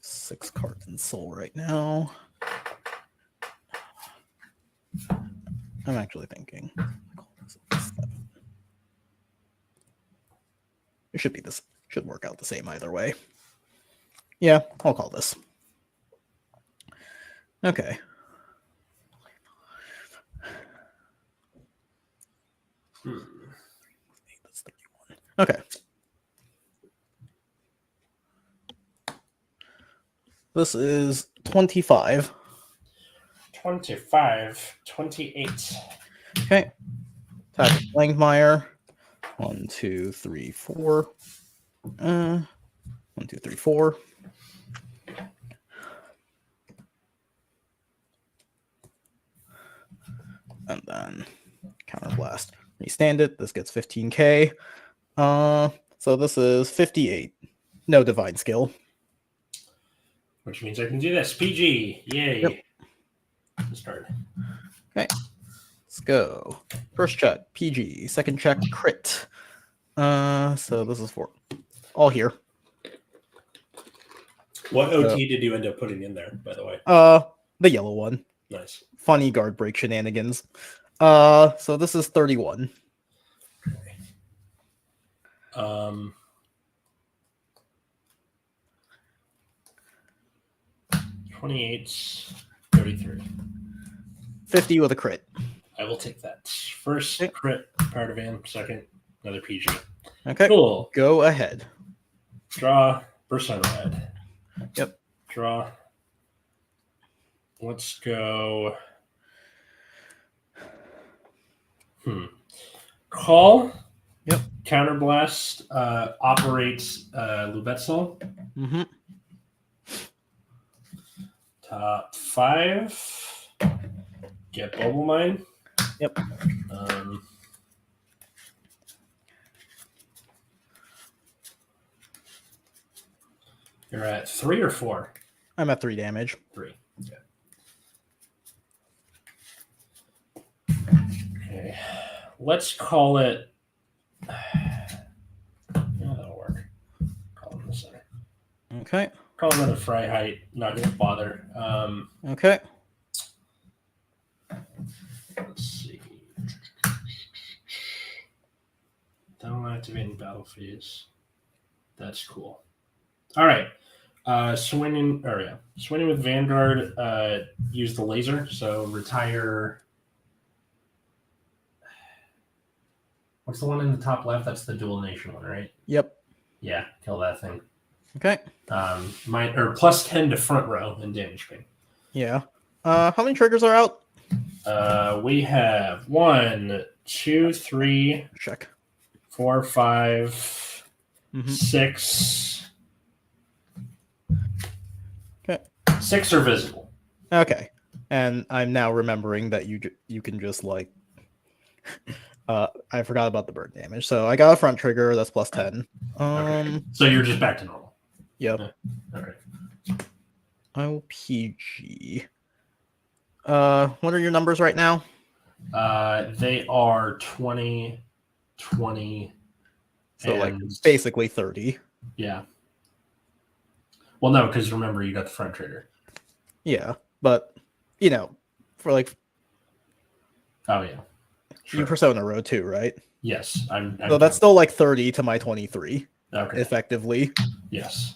6 cards in soul right now. I'm actually thinking. It should be this. Should work out the same either way. Yeah, I'll call this. Okay. That's 31. Okay. This is 25. 25, 28. Okay. Attack Langmire. 1, 2, 3, 4. 1, 2, 3, 4. And then counterblast. Restand it. This gets 15k. So this is 58. No divine skill. Which means I can do this. PG. Yay. Yep. Start. Okay. Let's go. First check, PG. Second check, crit. So this is for all here. What OT did you end up putting in there, by the way? The yellow one. Nice. Funny guard break shenanigans. So this is 31. Okay. 28, 33. 50 with a crit. I will take that. First crit, part of Van. Second, another PG. Okay. Cool. Go ahead. Draw. Persona red. Yep. Draw. Let's go. Call. Yep. Counterblast. Operates Lubetzel. Mm-hmm. Top 5. Get Bubble Mine. Yep. You're at 3 or 4? I'm at 3 damage. 3. Okay. Let's call it. Yeah, that'll work. Call it in the center. Okay. Call it a fry height. Not gonna bother. Okay. Let's see. Don't activate in battle phase. That's cool. All right. Swinging with Vanguard. Use the laser. So retire. What's the one in the top left? That's the dual nation one, right? Yep. Yeah, kill that thing. Okay. Plus 10 to front row and damage ping. Yeah. How many triggers are out? We have 1, 2, 3, Check. 4, 5, Mm-hmm. 6. Okay. 6 are visible. Okay. And I'm now remembering that you can just like I forgot about the burn damage. So I got a front trigger that's plus 10. Okay. So you're just back to normal. Yep. Okay. I'll PG. What are your numbers right now? They are 20, 20. So like basically 30. Yeah. Well, no, because remember you got the front trigger. Yeah, but you know, for like Oh yeah. Sure. you Persona Row too, right? Yes, I'm So that's still like 30 to my 23. Okay. Effectively. Yes.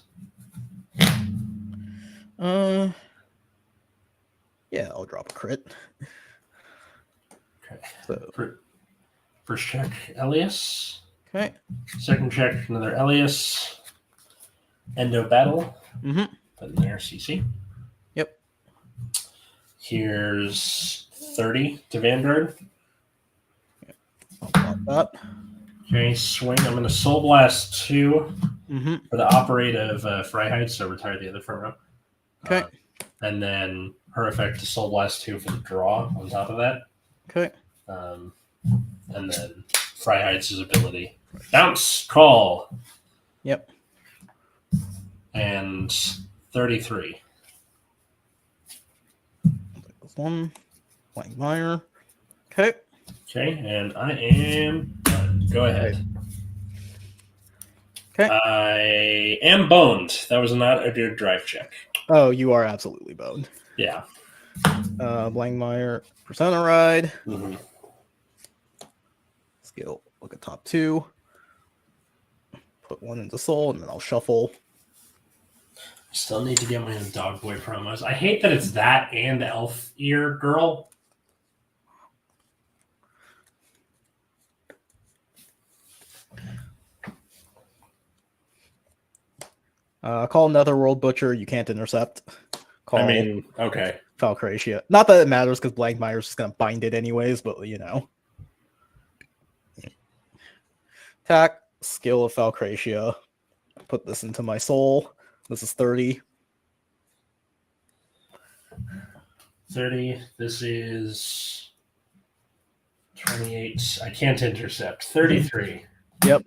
Yeah, I'll drop a crit. Okay. So First check, Elias. okay. Second check, another Elias. Endo battle. Mm-hmm. Put in there, CC. Yep. Here's 30 to Vanguard. I'll block that. Okay, swing. I'm going to Soul Blast 2 Mm-hmm. for the operate of Freiheit, so retire the other front row. Okay. And then her effect to Soul Blast 2 for the draw on top of that. Okay. And then Freiheit's ability. Bounce, call. Yep. And 33. One. Blank Mire. Okay. Okay, and I am done. Go ahead. Okay. I am boned. That was not a good drive check. Oh, you are absolutely boned. Yeah. Blankmire, Persona Ride. Mm-hmm. Skill, look at top 2. put one into soul, and then I'll shuffle. Still need to get my own Dog Boy promos. I hate that it's that and the Elf Ear Girl. Call Netherworld Butcher. You can't intercept. Call Okay. Falcratia. Not that it matters because Blankmire's just gonna bind it anyways, but you know. Attack, skill of Falcratia. Put this into my soul. This is 30. 30. This is 28. I can't intercept. 33. Yep.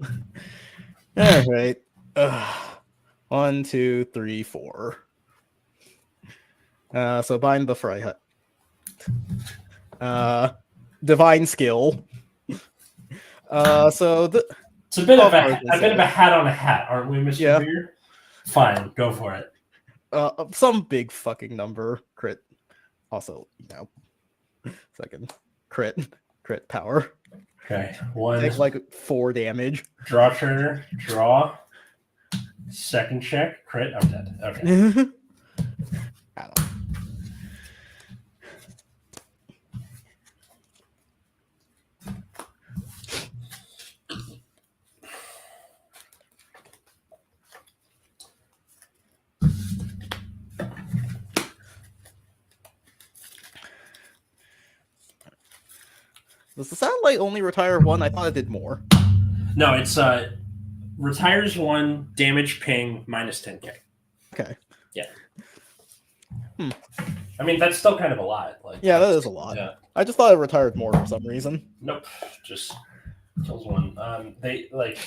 All right. 1, 2, 3, 4. So bind the Fry Hut. Divine skill. So it's a bit of a hat on a hat, aren't we, Mr. Yeah. Beer? Fine, go for it. Some big fucking number. Crit. Also, you know, second crit power. Okay, one. Take like 4 damage. Draw trigger. Draw. Second check. Crit. I'm dead. Okay. I don't know. Does the satellite only retire 1? I thought it did more. No, it's retires 1, damage ping, minus 10k. Okay. Yeah. I mean, that's still kind of a lot. Like, yeah, that is a lot. Yeah. I just thought it retired more for some reason. Nope. Just kills 1. They like.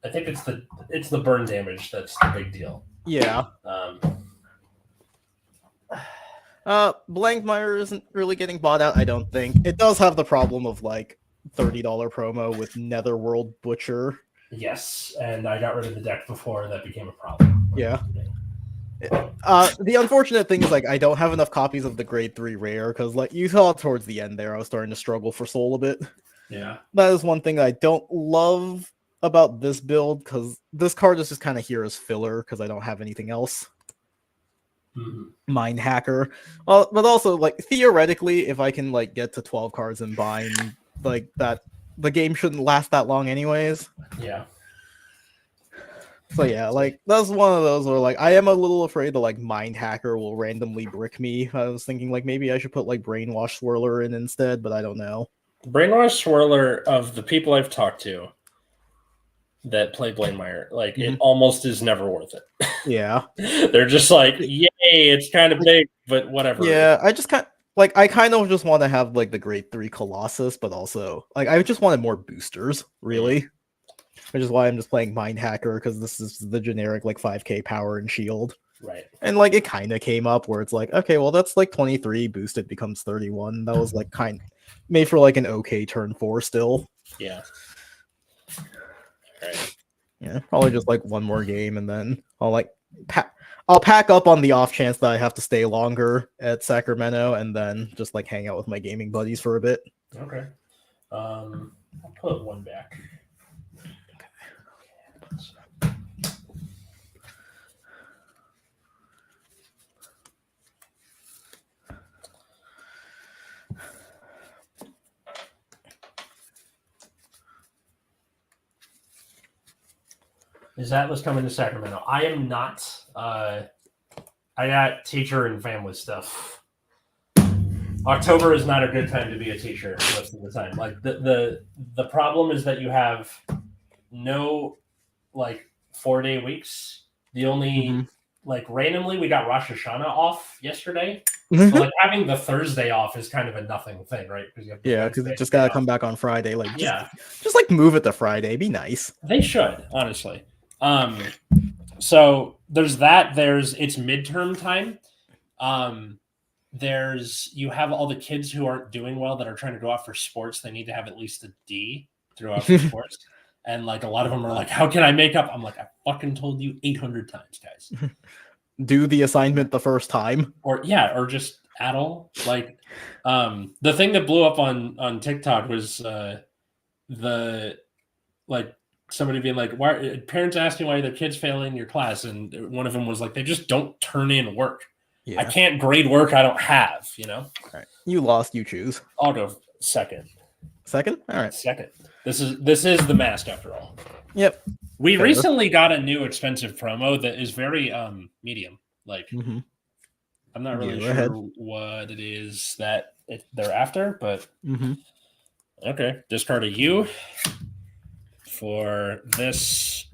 I think it's the burn damage that's the big deal. Yeah. Blankmire isn't really getting bought out, I don't think. It does have the problem of like $30 promo with Netherworld Butcher. Yes, and I got rid of the deck before that became a problem. Yeah. The unfortunate thing is like I don't have enough copies of the grade 3 rare because like you saw towards the end there I was starting to struggle for soul a bit. Yeah. That is one thing I don't love about this build because this card is just kind of here as filler because I don't have anything else. Mind Hacker. But also like theoretically if I can like get to 12 cards and bind like that, the game shouldn't last that long anyways. Yeah. So yeah, like that's one of those where like I am a little afraid that like Mind Hacker will randomly brick me. I was thinking like maybe I should put like Brainwash Swirler in instead, but I don't know. Brainwash Swirler, of the people I've talked to that play Blanemire, like it almost is never worth it. Yeah. They're just like, yay, it's kind of big, but whatever. Yeah, I just I kind of just want to have like the grade 3 Colossus, but also like I just wanted more boosters, really. Which is why I'm just playing Mind Hacker, because this is the generic like 5k power and shield. Right. And like it kind of came up where it's like, okay, well that's like 23 boosted becomes 31. That was like kind made for like an okay turn 4 still. Yeah. Right. Yeah, probably just like one more game and then I'll pack up on the off chance that I have to stay longer at Sacramento and then just like hang out with my gaming buddies for a bit. Okay. I'll put 1 back. Is Atlas coming to Sacramento? I am not. I got teacher and family stuff. October is not a good time to be a teacher most of the time. Like the problem is that you have no like 4-day weeks. The only like randomly we got Rosh Hashanah off yesterday. So like having the Thursday off is kind of a nothing thing, right? Because you just gotta come back on Friday. Like yeah, just like move it to Friday. Be nice. They should, honestly. So there's that. It's midterm time. You have all the kids who aren't doing well that are trying to go out for sports. They need to have at least a D throughout for sports. And like a lot of them are like, how can I make up? I'm like, I fucking told you 800 times, guys. Do the assignment the first time. Or just addle. Like the thing that blew up on TikTok was the like somebody being like, "Why?" Parents asking why their kids failing your class, and one of them was like, "They just don't turn in work. Yeah. I can't grade work I don't have." All right. You lost. You choose. I'll go second. Second. All right. Second. This is the mask after all. Yep. We Fair. recently got a new expensive promo that is very medium. Like I'm not really sure what it is that they're after, but okay. Discard a U for this.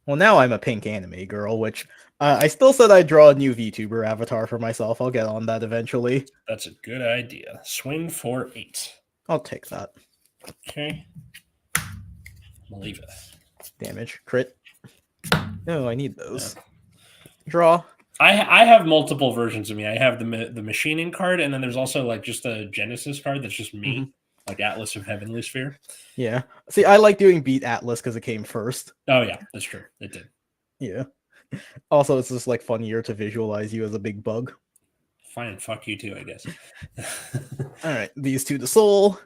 Well, now I'm a pink anime girl, which I still said I'd draw a new VTuber avatar for myself. I'll get on that eventually. That's a good idea. Swing for 8. I'll take that. Okay. Leave it. Damage. Crit. No, I need those. Yeah. Draw. I have multiple versions of me. I have the machining card, and then there's also like just a Genesis card that's just me, like Atlas of Heavenly Sphere. Yeah. See, I like doing Beat Atlas because it came first. Oh yeah, that's true. It did. Yeah. Also, it's just like funnier to visualize you as a big bug. Fine, fuck you too, I guess. All right, these two to soul.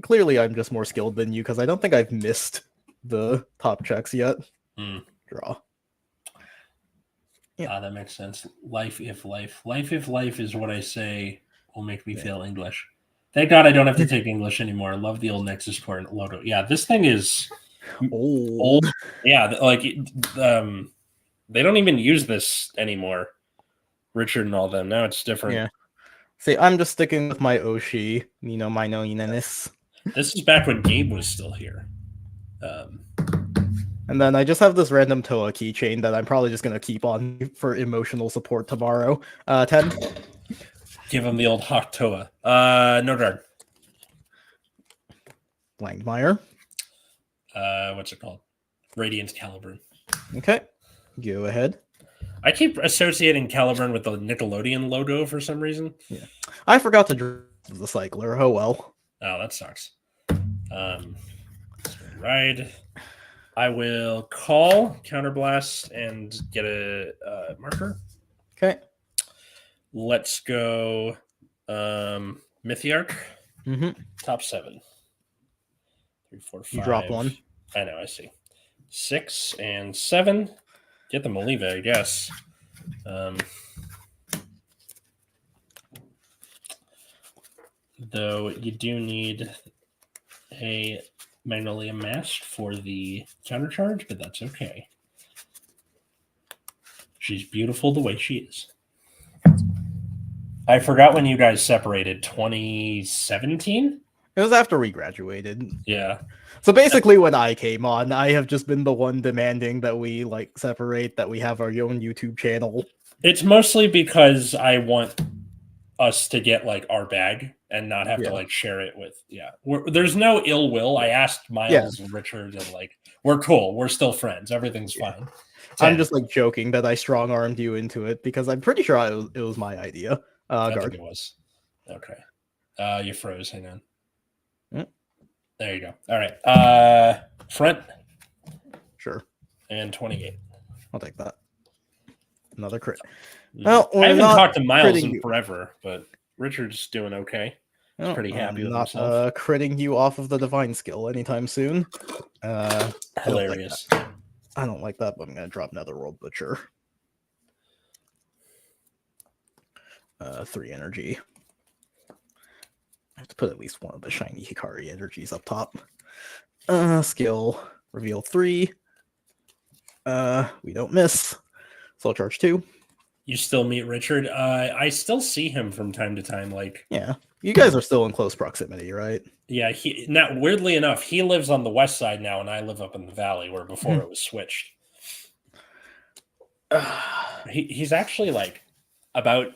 Clearly, I'm just more skilled than you because I don't think I've missed the top checks yet. Draw. Yeah, that makes sense. Life if life is what I say will make me feel English. Thank God I don't have to take English anymore. I love the old Nexus core logo. Yeah, this thing is old. Yeah, like they don't even use this anymore. Richard and all them. Now it's different. Yeah. See, I'm just sticking with my Oshi, my no-iness. This is back when Gabe was still here. And then I just have this random Toa keychain that I'm probably just going to keep on for emotional support tomorrow. 10. Give him the old Hawk Toa. No guard. Langmire. What's it called? Radiant Caliburn. Okay. Go ahead. I keep associating Caliburn with the Nickelodeon logo for some reason. Yeah. I forgot to draw the cycler. Oh well. Oh, that sucks. Ride. I will call, counterblast, and get a marker. Okay. Let's go Mythiarch. Top 7. 3, 4, 5. You drop one. I know, I see. 6 and 7. Get the Maliva, I guess. Though you do need a Magnolia Mask for the countercharge, but that's okay. She's beautiful the way she is. I forgot when you guys separated. 2017? It was after we graduated. Yeah. So basically when I came on, I have just been the one demanding that we separate, that we have our own YouTube channel. It's mostly because I want us to get our bag and not have to share it with there's no ill will. I asked Miles and Richard and we're cool, we're still friends, everything's fine. 10. I'm just joking that I strong-armed you into it because I'm pretty sure it was my idea. I guard. think it was. Okay. You froze, hang on. There you go. All right. Front. Sure. And 28. I'll take that. Another crit. Well, I haven't talked to Miles in forever, but Richard's doing okay. He's pretty happy with himself. Not critting you off of the divine skill anytime soon. Hilarious. I don't like that, but I'm going to drop Netherworld Butcher. 3 energy. I have to put at least one of the shiny Hikari energies up top. Skill. Reveal 3. We don't miss. Soul Charge 2. You still meet Richard? I still see him from time to time. Yeah, you guys are still in close proximity, right? Yeah. Weirdly enough, he lives on the west side now, and I live up in the valley, where before it was switched. He's actually about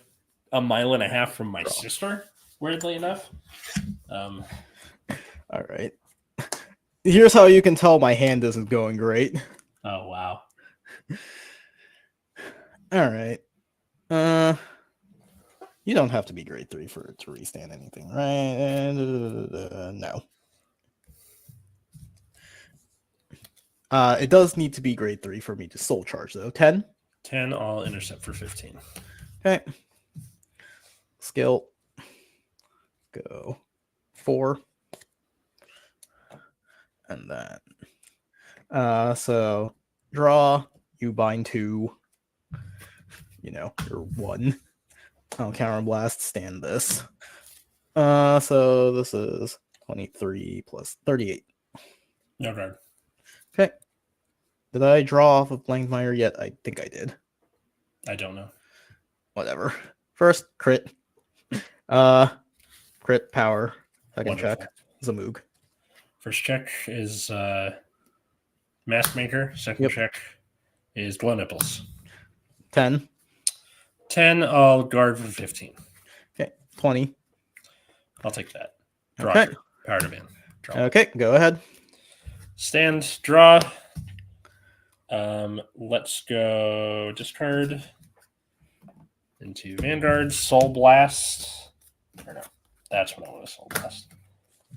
a mile and a half from my sister. Weirdly enough. All right. Here's how you can tell my hand isn't going great. Oh wow. All right. You don't have to be grade 3 for it to restand anything, right? No. It does need to be grade 3 for me to soul charge, though. 10? 10, I'll intercept for 15. Okay. Skill. Go. 4. And then so draw, you bind 2. You're 1. I'll counterblast, stand this. So this is 23 plus 38. No guard. Okay. Did I draw off of Blankmire yet? I think I did. I don't know. Whatever. First, crit. Crit power. Second Wonderful. check. Zamoog. First check is Mask Maker. Second Yep. check is Glow Nipples. 10. 10, I'll guard for 15. Okay. 20. I'll take that. Draw. Okay. Power to van. Draw. Okay, go ahead. Stand, draw. Let's go discard into Vanguard, Soul Blast. Or no, that's what I want to Soul Blast.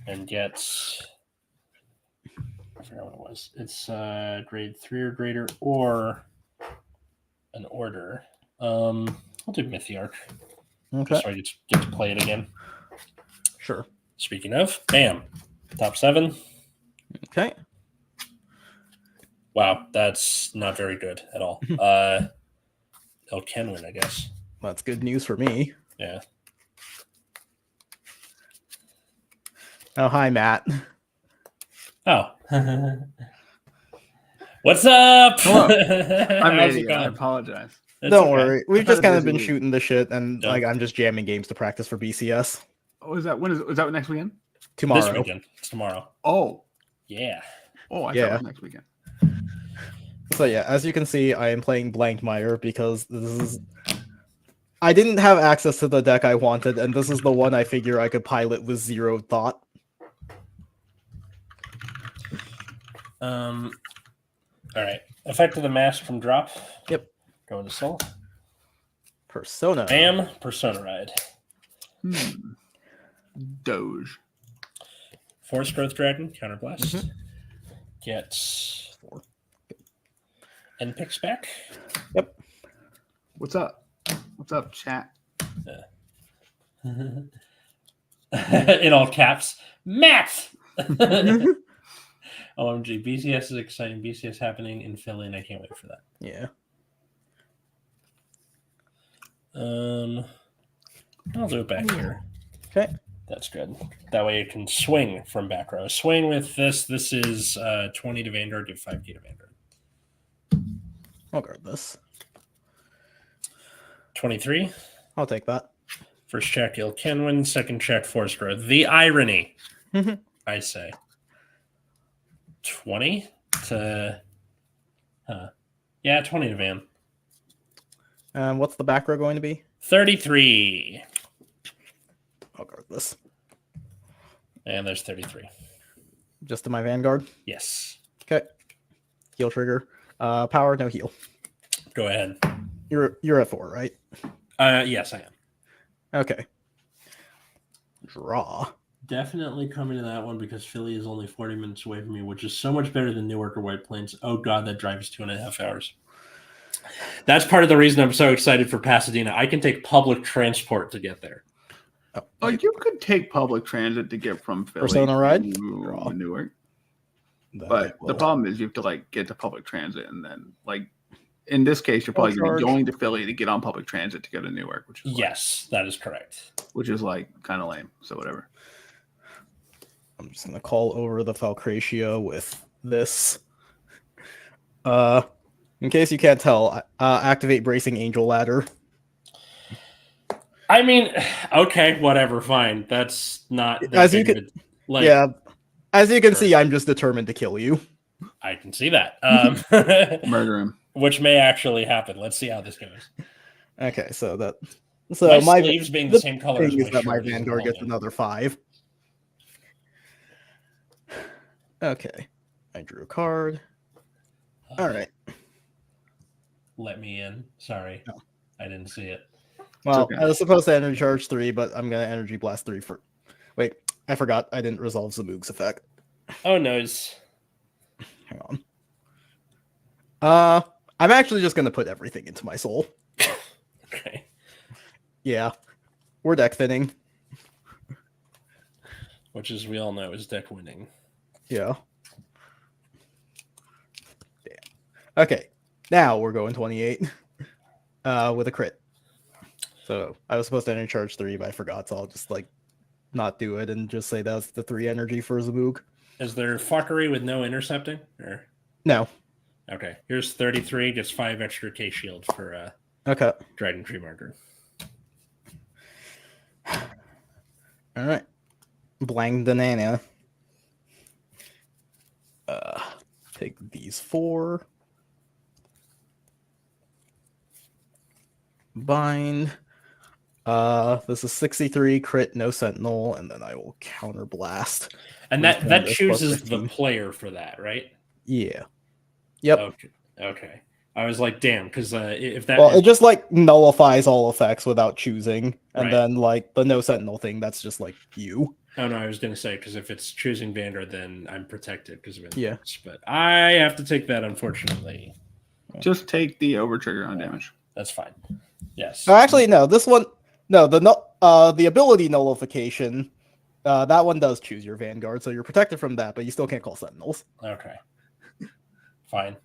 And get, I forgot what it was. It's grade 3 or greater or an order. I'll do Mythiarch. Okay. Just so I get to play it again. Sure. Speaking of, bam. Top 7. Okay. Wow, that's not very good at all. El Kenwin, I guess. That's good news for me. Yeah. Oh, hi, Matt. Oh. What's up? Hello. I'm an How's it idiot. I going? apologize. It's Don't okay. worry. We've I just thought it kind was of been a week. shooting the shit, and Yeah. I'm just jamming games to practice for BCS. Oh, is that next weekend? Tomorrow. This weekend. It's tomorrow. Oh, Yeah. I thought Yeah. it was next weekend. So yeah, as you can see, I am playing Blankmire because I didn't have access to the deck I wanted, and this is the one I figure I could pilot with 0 thought. All right. Effect of the mask from drop. Yep. Go into soul. Persona. Bam. Persona Ride. Doge. Force Growth Dragon. Counterblast. Mhm. Gets 4. And picks back. What's up? What's up, chat? In all caps. Matt! OMG. BCS is exciting. BCS happening in Philly, and I can't wait for that. Yeah. I'll do it back here. Okay. That's good. That way it can swing from back row. Swing with this. This is 20 to Vanguard, do 5k to Vanguard. I'll guard this. 23. I'll take that. First check, Il Kenwin. Second check, Force Growth. The irony, I say. 20 to... Yeah, 20 to Van. What's the back row going to be? 33. I'll guard this. And there's 33. Just to my Vanguard. Yes. Okay. Heal trigger. Power, no heal. Go ahead. You're at 4, right? Yes, I am. Okay. Draw. Definitely coming to that one because Philly is only 40 minutes away from me, which is so much better than Newark or White Plains. Oh, God, that drive is 2.5 hours. That's part of the reason I'm so excited for Pasadena. I can take public transport to get there. Oh, you could take public transit to get from Philly Persona Ride? to Draw. Newark. That But the will- problem is you have to get to public transit, and then in this case, you're probably going to be charge. going to Philly to get on public transit to go to Newark, which is Yes, that is correct. kind of lame. So whatever. I'm just gonna call over the Falcratia with this. In case you can't tell, activate Bracing Angel Ladder. I mean, okay, whatever, fine. That's not that As you big of a- Yeah, as you can Sure. see, I'm just determined to kill you. I can see that. Murder him. Which may actually happen. Let's see how this goes. Okay, so My sleeves being the same color as thing is my that my shirt isn't Vanguard gets helping. another 5. Okay, I drew a card. All right. Let me in. Sorry. No. I didn't see it. Well, okay. I was supposed to energy charge 3, but I'm gonna energy blast 3 for. Wait, I forgot. I didn't resolve Zamoog's effect. Oh, no's. Hang on. I'm actually just gonna put everything into my soul. Okay. Yeah, we're deck thinning. Which, as we all know, is deck winning. Yeah. Okay, now we're going 28 with a crit. So I was supposed to enter charge 3, but I forgot, so I'll just like not do it and just say that's the 3 energy for Zaboog. Is there fuckery with no intercepting? Or No. okay, here's 33, gets 5 extra K shield for Okay. Dragon Tree Marker. All right. Blang banana. Take these 4. Bind. This is 63 crit, no sentinel, and then I will counter blast. And With that this plus chooses the 15. player for that, right? Yeah. Yep. Okay. I was like, damn, because if that Well, it just like nullifies all effects without choosing, and Right. then like the no sentinel thing, that's just like you. oh no, I was gonna say because if it's choosing Vanguard, then I'm protected because of it. Yeah. But I have to take that, unfortunately. Just take the over trigger on damage. That's fine. Yes. Actually, no. This one, no. The ability nullification, that one does choose your Vanguard, so you're protected from that, but you still can't call sentinels. Okay. Fine.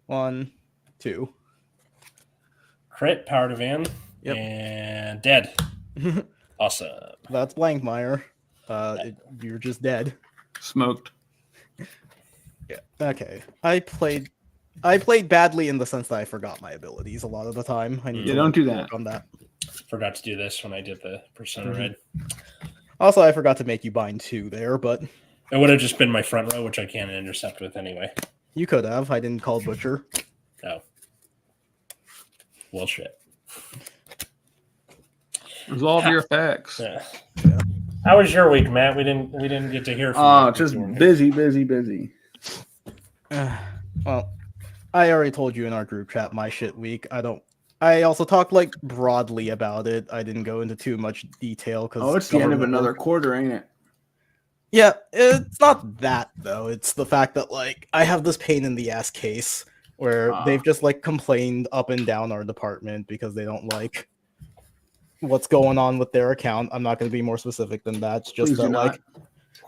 1, 2. Crit, power to Van, Yep. and dead. Awesome. That's Blankmeyer. You're just dead. Smoked. Yeah. Okay. I played badly in the sense that I forgot my abilities a lot of the time. I need Yeah, to don't do work that. on that. Forgot to do this when I did the Persona Mhm. Red. Also, I forgot to make you bind 2 there, but It would have just been my front row, which I can't intercept with anyway. you could have. I didn't call Butcher. Oh. Well, shit. Resolve your effects. Yeah. How was your week, Matt? We didn't get to hear from Oh, you. just busy. Well, I already told you in our group chat my shit week. I also talked like broadly about it. I didn't go into too much detail because Oh, it's the end of another quarter, ain't it? Yeah, it's not that though. It's the fact that like I have this pain in the ass case where they've just like complained up and down our department because they don't like what's going on with their account. I'm not going to be more specific than that. It's just Please that do not. like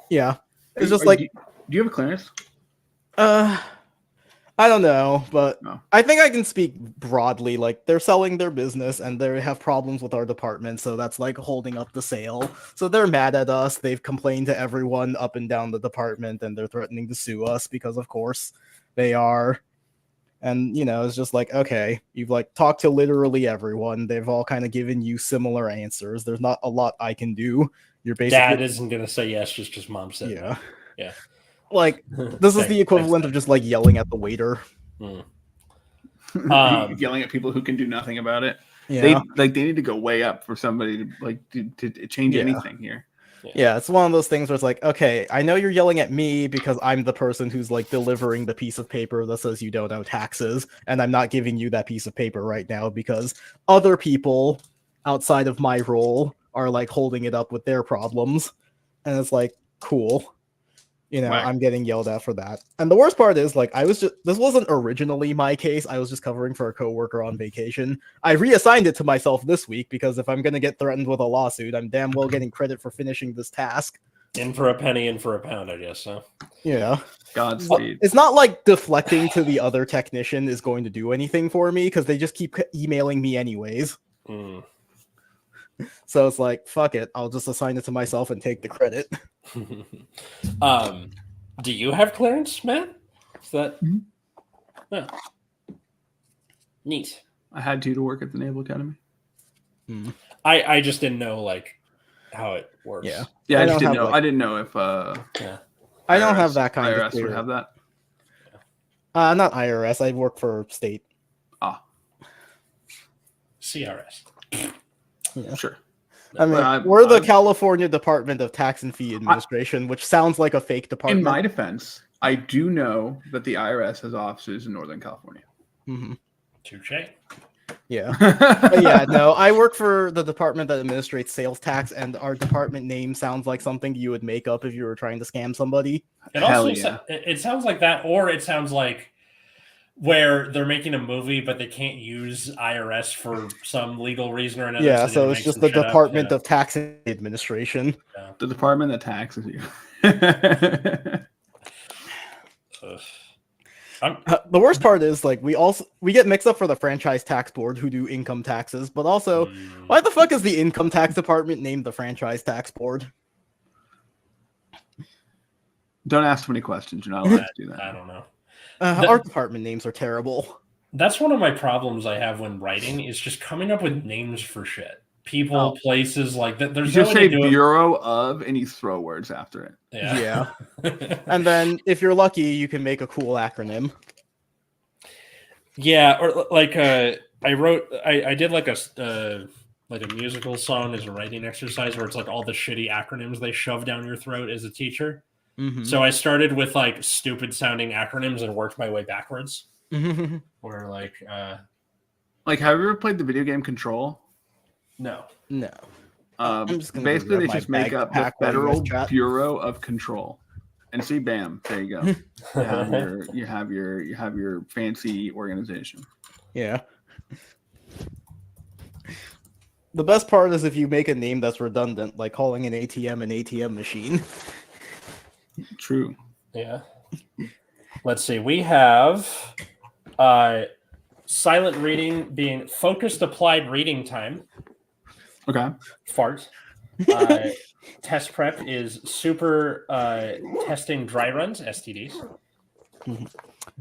yeah, it's just like Do you have a clearance? I don't know, but No. I think I can speak broadly. Like they're selling their business and they have problems with our department, so that's like holding up the sale. So they're mad at us. They've complained to everyone up and down the department, and they're threatening to sue us because, of course, they are. And you know, it's just like, okay, you've like talked to literally everyone. They've all kind of given you similar answers. There's not a lot I can do. You're basically Dad isn't gonna say yes just because mom said no. Yeah. Like this is the equivalent of just like yelling at the waiter. Yelling at people who can do nothing about it. Yeah. They need to go way up for somebody to change anything here. Yeah, it's one of those things where it's like, okay, I know you're yelling at me because I'm the person who's like delivering the piece of paper that says you don't owe taxes, and I'm not giving you that piece of paper right now because other people outside of my role are like holding it up with their problems. And it's like, cool. You know, Whack. I'm getting yelled at for that. And the worst part is, like, this wasn't originally my case. I was just covering for a coworker on vacation. I reassigned it to myself this week because if I'm going to get threatened with a lawsuit, I'm damn well getting credit for finishing this task. In for a penny, in for a pound, I guess. So Yeah. Godspeed. It's not like deflecting to the other technician is going to do anything for me because they just keep emailing me anyways. So it's like, fuck it. I'll just assign it to myself and take the credit. Do you have clearance, Matt? Is that yeah. Neat? I had to work at the Naval Academy. I just didn't know like how it works. Yeah. Yeah, I I don't just didn't have, know. like- I didn't know if I don't have that kind IRS of clearance. would have that. Not IRS. I work for state. CRS. Yeah. Sure. I mean, But we're the California Department of Tax and Fee Administration, which sounds like a fake department. In my defense, I do know that the IRS has offices in Northern California. Touche. Yeah. But yeah, no, I work for the department that administrates sales tax, and our department name sounds like something you would make up if you were trying to scam somebody. It Hell also yeah. it sounds like that, or it sounds like where they're making a movie, but they can't use IRS for some legal reason or another. Yeah, they so need to it's make just some the shit up. Department Yeah. of Tax and Administration. The department that taxes you. Ugh. The worst part is like we get mixed up for the franchise tax board who do income taxes, but also why the fuck is the income tax department named the franchise tax board? Don't ask too many questions. You're not allowed to do that. I don't know. Our department names are terrible. That's one of my problems I have when writing is just coming up with names for shit. People, places like that. There's You no just way say to do it. Bureau of, and you throw words after it. Yeah. And then if you're lucky, you can make a cool acronym. Yeah, or like I did like a musical song as a writing exercise where it's like all the shitty acronyms they shove down your throat as a teacher. Mm-hmm. So I started with like stupid sounding acronyms and worked my way backwards. Or like have you ever played the video game Control? no. I'm just gonna basically, grab they my just make up the backpack while you Federal guys chat. Bureau of Control, and see, bam, there you go. You have your fancy organization. Yeah. The best part is if you make a name that's redundant, like calling an ATM machine. True. Yeah. Let's see. We have silent reading being focused applied reading time. Okay. Fart. Test prep is super testing dry runs, STDs.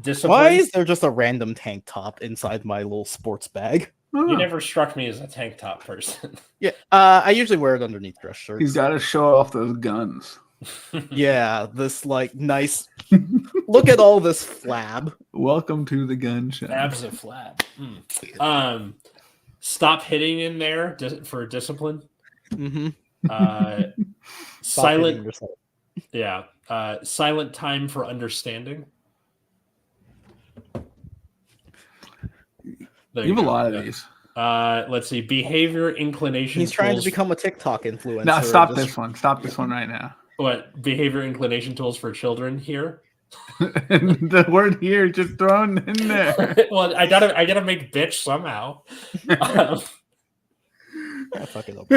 Discipline. Why is there just a random tank top inside my little sports bag? You never struck me as a tank top person. Yeah, I usually wear it underneath dress shirts. He's got to show off those guns. Yeah, this like nice. Look at all this flab. Welcome to the gun show. Abs of flab. Stop hitting in there for discipline. Mm-hmm. Silent. Yeah. Silent time for understanding. You have a lot of these. Let's see. Behavior inclination. He's trying to become a TikTok influencer. No, stop this one. Stop this one right now. What behavior inclination tools for children here? The word here just thrown in there. Well, I gotta make bitch somehow. Fuck it up.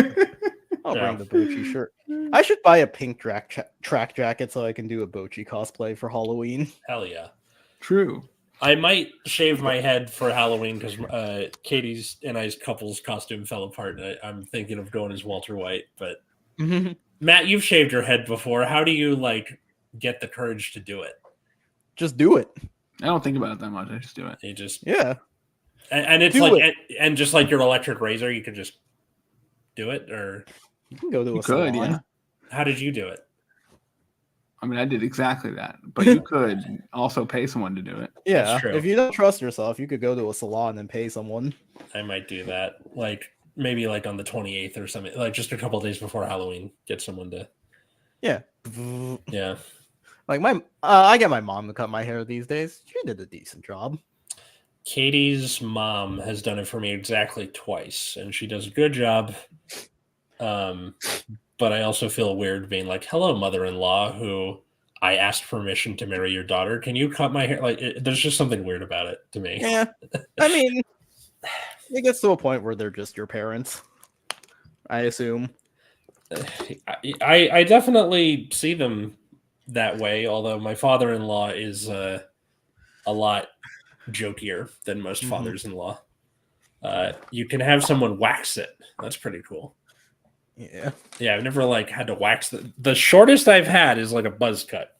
I'll bring the Bochi shirt. I should buy a pink track jacket so I can do a Bochi cosplay for Halloween. Hell yeah. True. I might shave my head for Halloween because Katie's and I's couple's costume fell apart. And I'm thinking of going as Walter White. But Matt, you've shaved your head before. How do you get the courage to do it? Just do it. I don't think about it that much. I just do it. You just and it's do and just like your electric razor, you could just do it, or you can go to a salon. Yeah. How did you do it? I mean, I did exactly that, but you could also pay someone to do it. Yeah, if you don't trust yourself, you could go to a salon and pay someone. I might do that, maybe on the 28th or something, just a couple of days before Halloween. Get someone to. Yeah. Yeah. I get my mom to cut my hair these days. She did a decent job. Katie's mom has done it for me exactly twice, and she does a good job. But I also feel weird being like, hello, mother-in-law, who I asked permission to marry your daughter. Can you cut my hair? There's just something weird about it to me. Yeah. I mean, it gets to a point where they're just your parents, I assume. I definitely see them that way, although my father-in-law is a lot jokier than most fathers-in-law. You can have someone wax it. That's pretty cool. Yeah. Yeah, I've never had to wax the shortest I've had is a buzz cut.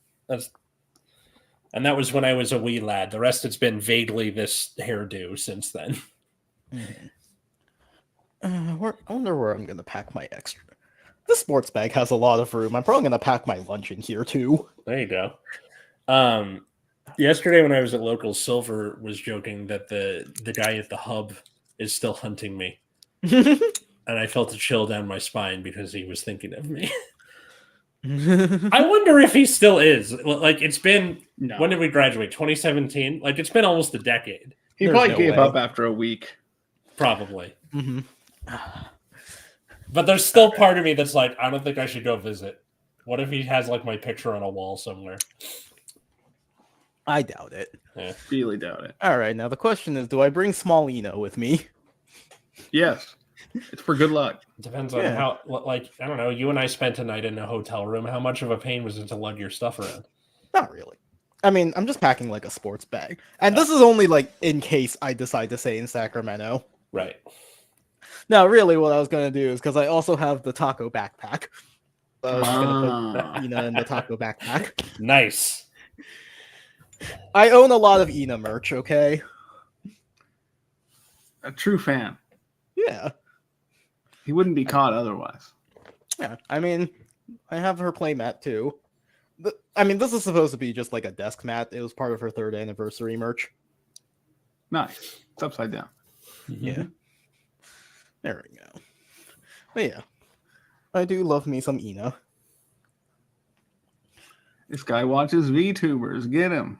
And that was when I was a wee lad. The rest it's been vaguely this hairdo since then. I wonder where I'm gonna pack my extra. This sports bag has a lot of room. I'm probably gonna pack my lunch in here too. There you go. Yesterday when I was at local, Silver was joking that the guy at the hub is still hunting me. And I felt a chill down my spine because he was thinking of me. I wonder if he still is. It's been... No. When did we graduate? 2017? It's been almost a decade. He probably gave up after a week. Probably. But there's still part of me that's I don't think I should go visit. What if he has my picture on a wall somewhere? I doubt it. Yeah. Really doubt it. All right, now the question is, do I bring small Eno with me? Yes. It's for good luck. Depends on how, I don't know, you and I spent a night in a hotel room. How much of a pain was it to lug your stuff around? Not really. I mean, I'm just packing like a sports bag, and this is only like in case I decide to stay in Sacramento. Right. No, really, what I was gonna do is because I also have the taco backpack. So I was just gonna Ah. put Ina in the taco backpack. Nice. I own a lot of Ina merch. Okay. A true fan. Yeah. He wouldn't be caught otherwise. Yeah. I mean, I have her playmat too. I mean, this is supposed to be just like a desk mat. It was part of her 3rd anniversary merch. Nice. It's upside down. Yeah. There we go. But yeah, I do love me some Ina. This guy watches VTubers. Get him.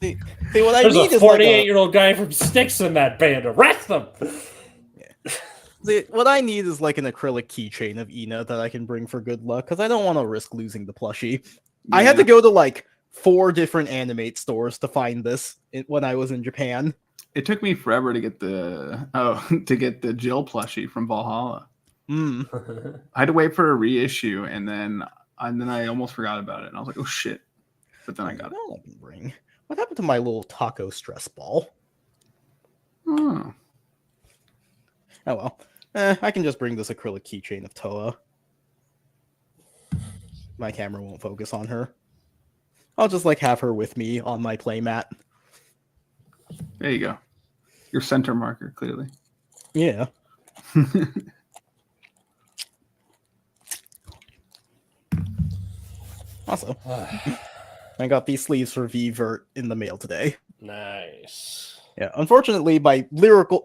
See, what I There's need a is like 48-year-old guy from Styx in that band. Arrest them. what I need is like an acrylic keychain of Ina that I can bring for good luck because I don't want to risk losing the plushie. I had to go to like 4 different Animate stores to find this when I was in Japan. It took me forever to get the Jill plushie from Valhalla. Mm. I had to wait for a reissue, and then I almost forgot about it, and I was like, "Oh shit!" But then I got it. Well, I can bring. What happened to my little taco stress ball? Oh, Oh well. I can just bring this acrylic keychain of Toa. My camera won't focus on her. I'll just like have her with me on my playmat. there you go. Your center marker, clearly. Yeah. Also, I got these sleeves for V-Vert in the mail today. Nice. Yeah, unfortunately, the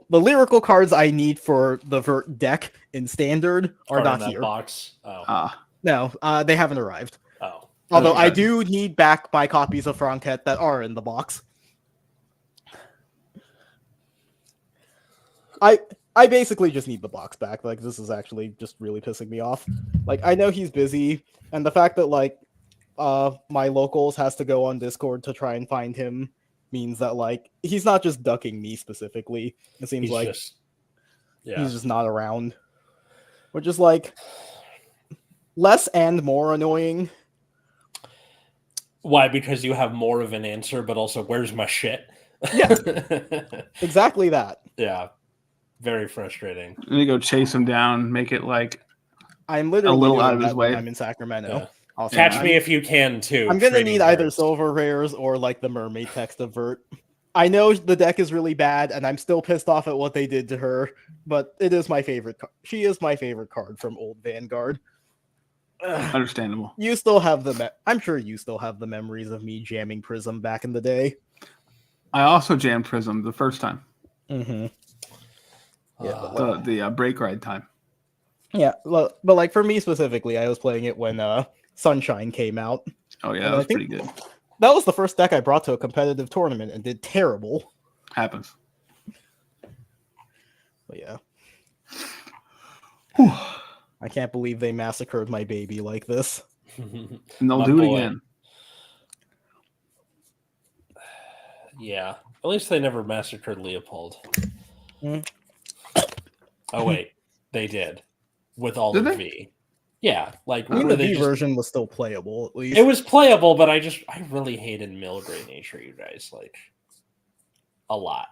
lyrical cards I need for the Vert deck in standard are in not that here. box. Oh. Ah, No, they haven't arrived. Oh. Although I Okay. do need back my copies of Franquette that are in the box. I basically just need the box back. Like, this is actually just really pissing me off. Like, I know he's busy, and the fact that like my locals has to go on Discord to try and find him means that like he's not just ducking me specifically. It seems He's like just, he's just not around. Which is like less and more annoying. Why? Because you have more of an answer, but also, where's my shit? Yeah. Exactly that. Yeah. Very frustrating. let me go chase him down. Make it like I'm literally little doing out of his that when way. I'm in Sacramento. Yeah. Also, Catch me if you can, too. I'm gonna trading need either cards. silver rares or like the mermaid text of Vert. I know the deck is really bad, and I'm still pissed off at what they did to her, but it is my favorite. She is my favorite card from Old Vanguard. Ugh. understandable. You still have I'm sure you still have the memories of me jamming Prism back in the day. I also jammed Prism the first time. Mm-hmm. Yeah, The break ride time. Yeah, but like for me specifically, I was playing it when Sunshine came out. Oh yeah, And that I was think- pretty good. That was the first deck I brought to a competitive tournament and did terrible. Happens. But yeah, Whew. I can't believe they massacred my baby like this. And they'll My do boy. it again. Yeah. At least they never massacred Leopold. Mm. Oh, wait. They did. With all Did of they? V. Yeah. Like, I mean, remember the they V just... version was still playable, at least. It was playable, but I really hated Milgray nature, you guys. Like, a lot.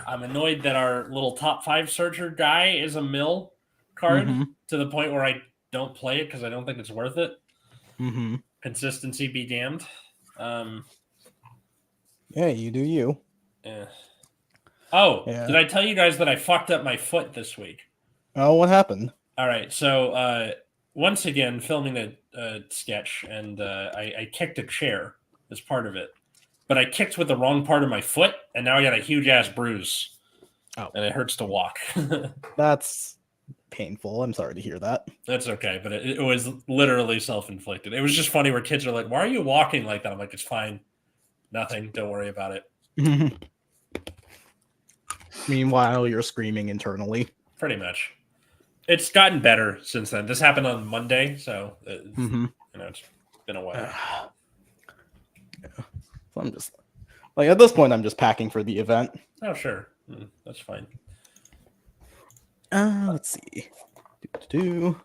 I'm annoyed that our little top 5 searcher guy is a mill card Mhm. to the point where I don't play it because I don't think it's worth it. Mm-hmm. Consistency be damned. Yeah, you do you. Yeah. Oh, Yeah. did I tell you guys that I fucked up my foot this week? Oh, what happened? All right, so once again, filming a sketch, and I kicked a chair as part of it, but I kicked with the wrong part of my foot, and now I got a huge ass bruise. Oh. And it hurts to walk. That's painful. I'm sorry to hear that. That's okay, but it was literally self-inflicted. It was just funny where kids are like, "Why are you walking like that?" I'm like, "It's fine, nothing. Don't worry about it." Meanwhile, you're screaming internally. Pretty much. It's gotten better since then. This happened on Monday, so Mm-hmm. it's been a while. Yeah. So I'm just like at this point, I'm just packing for the event. Oh, sure. That's fine. Let's see. Do.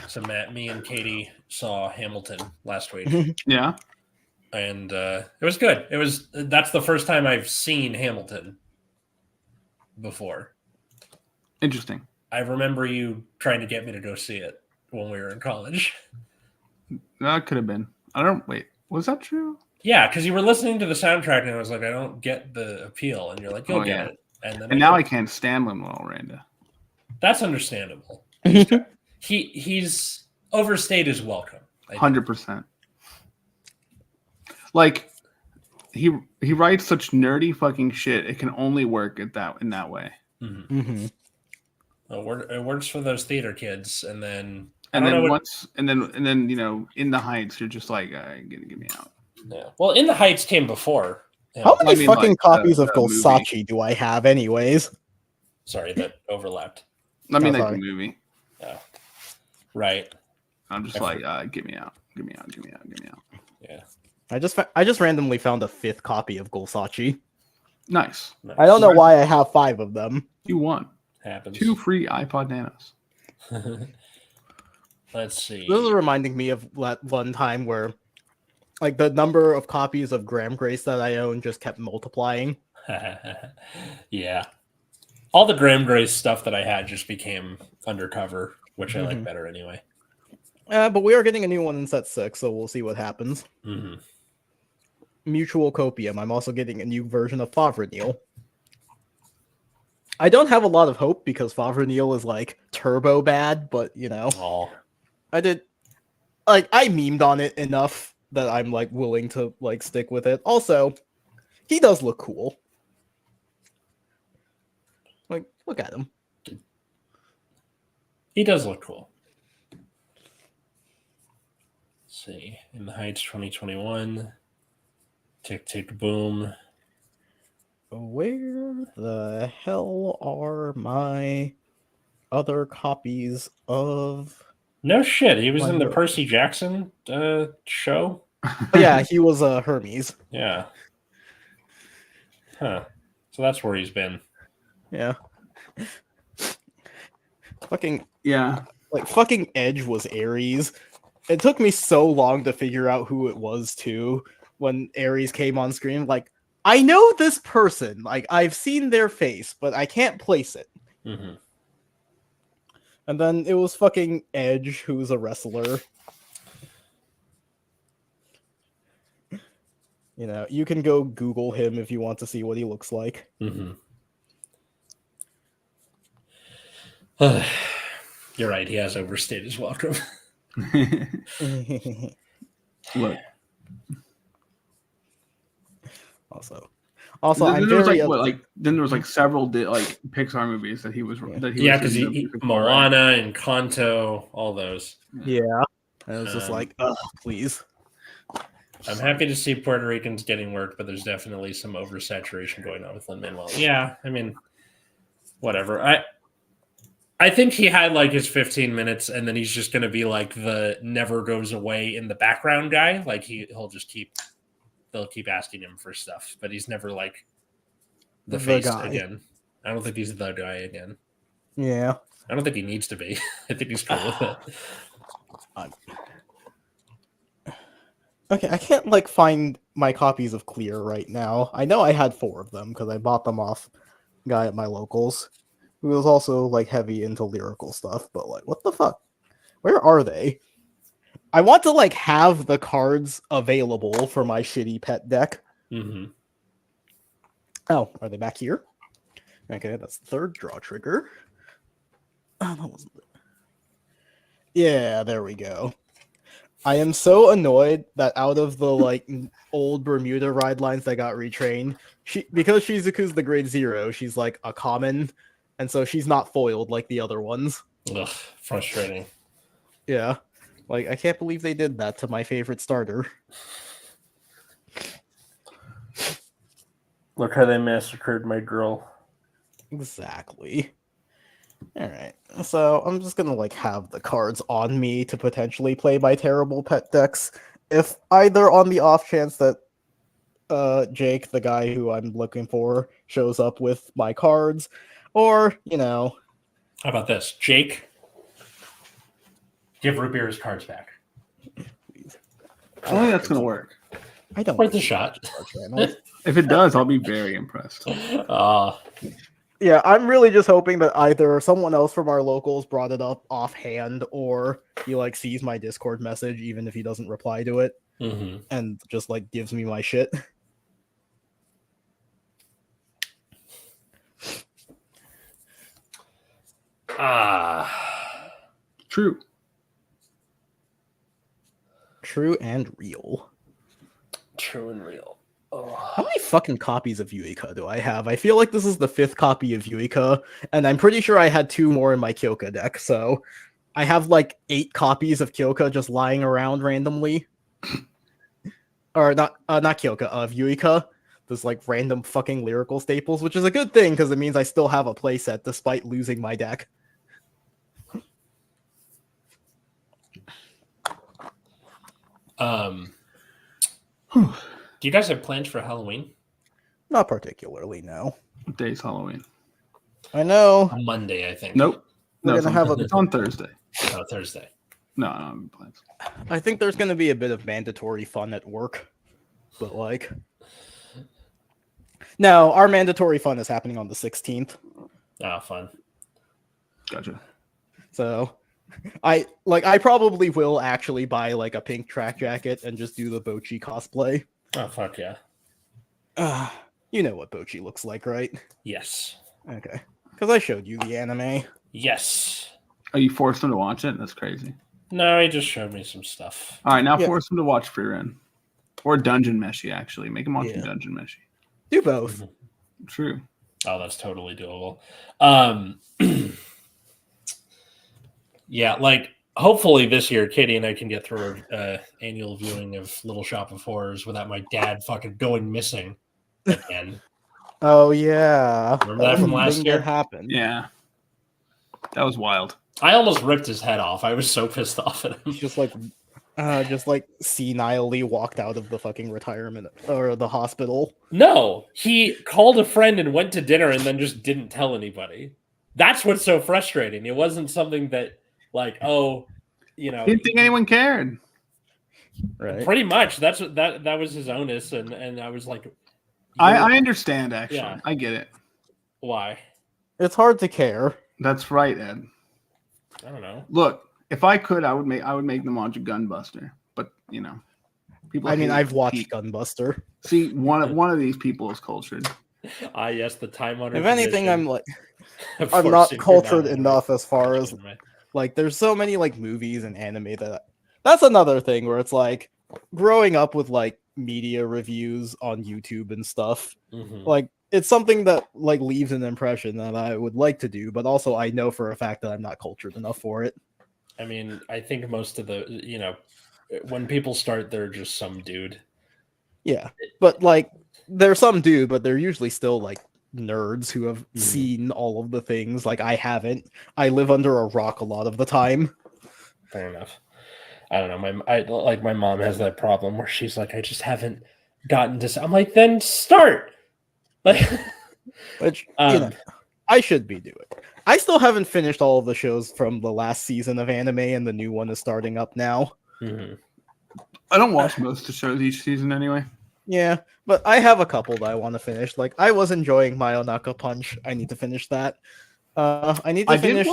So Matt, me and Katie saw Hamilton last week, Yeah. and it was good. That's the first time I've seen Hamilton before. Interesting. I remember you trying to get me to go see it when we were in college. That could have been. Wait. Was that true? Yeah, because you were listening to the soundtrack, and I was like, I don't get the appeal, and you're like, you'll get it. And then And now I can't stand Lin-Manuel Miranda. That's understandable. He's overstayed his welcome. 100%. Like he writes such nerdy fucking shit. It can only work in that way. Mm-hmm. Mm-hmm. It works for those theater kids, and then and then In the Heights, you're just like, get me out. Yeah. Well, In the Heights came before. How many fucking copies of the Golsachi do I have, anyways? Sorry, that overlapped. I mean, sorry. the movie. Yeah. Right. I'm just get me out. Yeah. I just randomly found a 5th copy of Golsachi. Nice. I don't know why I have 5 of them. You won. Happens. 2 free iPod Nanos. Let's see. This is reminding me of that one time where, like, the number of copies of Graham Grace that I own just kept multiplying. Yeah. All the Graham Grace stuff that I had just became Undercover, which I like better anyway. But we are getting a new one in set 6, so we'll see what happens. Mm-hmm. Mutual Copium. I'm also getting a new version of Favre-Neal. I don't have a lot of hope because Favre-Neal is like turbo bad, but I memed on it enough that I'm like willing to like stick with it. Also, he does look cool. Like, look at him. He does look cool. Let's see. In the Heights 2021. Tick, tick, boom. Where the hell are my other copies of... No shit. He was in the Percy Jackson show. Yeah, he was Hermes. Yeah. Huh. So that's where he's been. Yeah. Fucking Edge was Ares. It took me so long to figure out who it was too when Ares came on screen. Like, I know this person. Like, I've seen their face, but I can't place it. Mm-hmm. And then it was fucking Edge, who's a wrestler. You can go Google him if you want to see what he looks like. Mm-hmm. You're right. He has overstayed his welcome. Look. Also, I'm very then there was like several Pixar movies that he was because he Moana and Kanto, all those. Yeah, I was just like, oh, please. I'm happy to see Puerto Ricans getting work, but there's definitely some oversaturation going on with Lin-Manuel. Yeah, I mean, whatever. I think he had like his 15 minutes, and then he's just going to be like the never goes away in the background guy. Like they'll keep asking him for stuff, but he's never like the face guy again. I don't think he's the guy again. Yeah. I don't think he needs to be. I think he's cool with it. Okay, I can't find my copies of Clear right now. I know I had 4 of them because I bought them off a guy at my locals who was also heavy into lyrical stuff, but what the fuck? Where are they? I want to have the cards available for my shitty pet deck. Mm-hmm. Oh, are they back here? Okay, that's the 3rd draw trigger. Oh, that wasn't it. Yeah, there we go. I am so annoyed that out of the old Bermuda ride lines that got retrained, because Shizuku's the grade 0, she's a common, and so she's not foiled like the other ones. Ugh, frustrating. Yeah. I can't believe they did that to my favorite starter. Look how they massacred my girl. Exactly. Alright. So I'm just gonna have the cards on me to potentially play my terrible pet decks. If either on the off chance that Jake, the guy who I'm looking for, shows up with my cards, or, How about this? Jake, Give Root Beer his cards back. I don't think that's gonna work. I don't. Worth a shot. If it does, I'll be very impressed. Yeah, I'm really just hoping that either someone else from our locals brought it up offhand, or he like sees my Discord message, even if he doesn't reply to it, and just like gives me my shit. True. True and real. True and real. How many fucking copies of Yuika do I have? I feel like this is the 5th copy of Yuika, and I'm pretty sure I had 2 more in my Kyoka deck, so I have like 8 copies of Kyoka just lying around randomly. Or not Kyoka, of Yuika. There's like random fucking lyrical staples, which is a good thing because it means I still have a playset despite losing my deck. Do you guys have plans for Halloween? Not particularly, no. What day's Halloween? I know. Monday, I think. Nope. We're No, gonna have it's on Thursday. Oh, Thursday. No, I don't have any plans. I think there's gonna be a bit of mandatory fun at work, but like, no, our mandatory fun is happening on the 16th. Oh, fun. Gotcha. So, I probably will actually buy like a pink track jacket and just do the Bochi cosplay. Oh, fuck yeah. You know what Bochi looks like, right? Yes. Okay, because I showed you the anime. Yes. Are you forced him to watch it? That's crazy. No, he just showed me some stuff. All right, now Yeah. force him to watch Free Run. Or Dungeon Meshi, actually. Make him watch Yeah. Dungeon Meshi. Do both. True. Oh, that's totally doable. Yeah, like hopefully this year, Katie and I can get through an annual viewing of Little Shop of Horrors without my dad fucking going missing again. Oh yeah, Remember that from last thing year? that happened. Yeah. That was wild. I almost ripped his head off. I was so pissed off at him. Just like senilely walked out of the fucking retirement or the hospital. No, he called a friend and went to dinner and then just didn't tell anybody. That's what's so frustrating. It wasn't something that, like, oh, you know, Didn't think anyone cared. Right. pretty much. That's what that was his onus, and I was like, I understand, actually. Yeah. I get it. why? It's hard to care. That's right, Ed. I don't know. Look, if I could, I would make them watch a Gunbuster. But you know, people. I mean, hate I've watched people. Gunbuster. See, one of these people is cultured. Ah, yes, the time honored. If anything, I'm not cultured enough as far as like there's so many like movies and anime that's another thing where it's like growing up with like media reviews on YouTube and stuff. Like it's something that like leaves an impression that I would like to do, but also I know for a fact that I'm not cultured enough for it. I mean, I think most of the, you know, when people start, they're just some dude. Yeah, but like there's some dude, but they're usually still like nerds who have seen all of the things. Like I haven't. I live under a rock a lot of the time. Fair enough. I don't know. My mom has that problem where she's like, I just haven't gotten to. I'm like, then start. Like, Which you know, I should be doing. I still haven't finished all of the shows from the last season of anime, and the new one is starting up now. I don't watch most of the shows each season anyway. Yeah, but I have a couple that I want to finish. Like I was enjoying Mayonaka Punch. I need to finish that. I need to finish.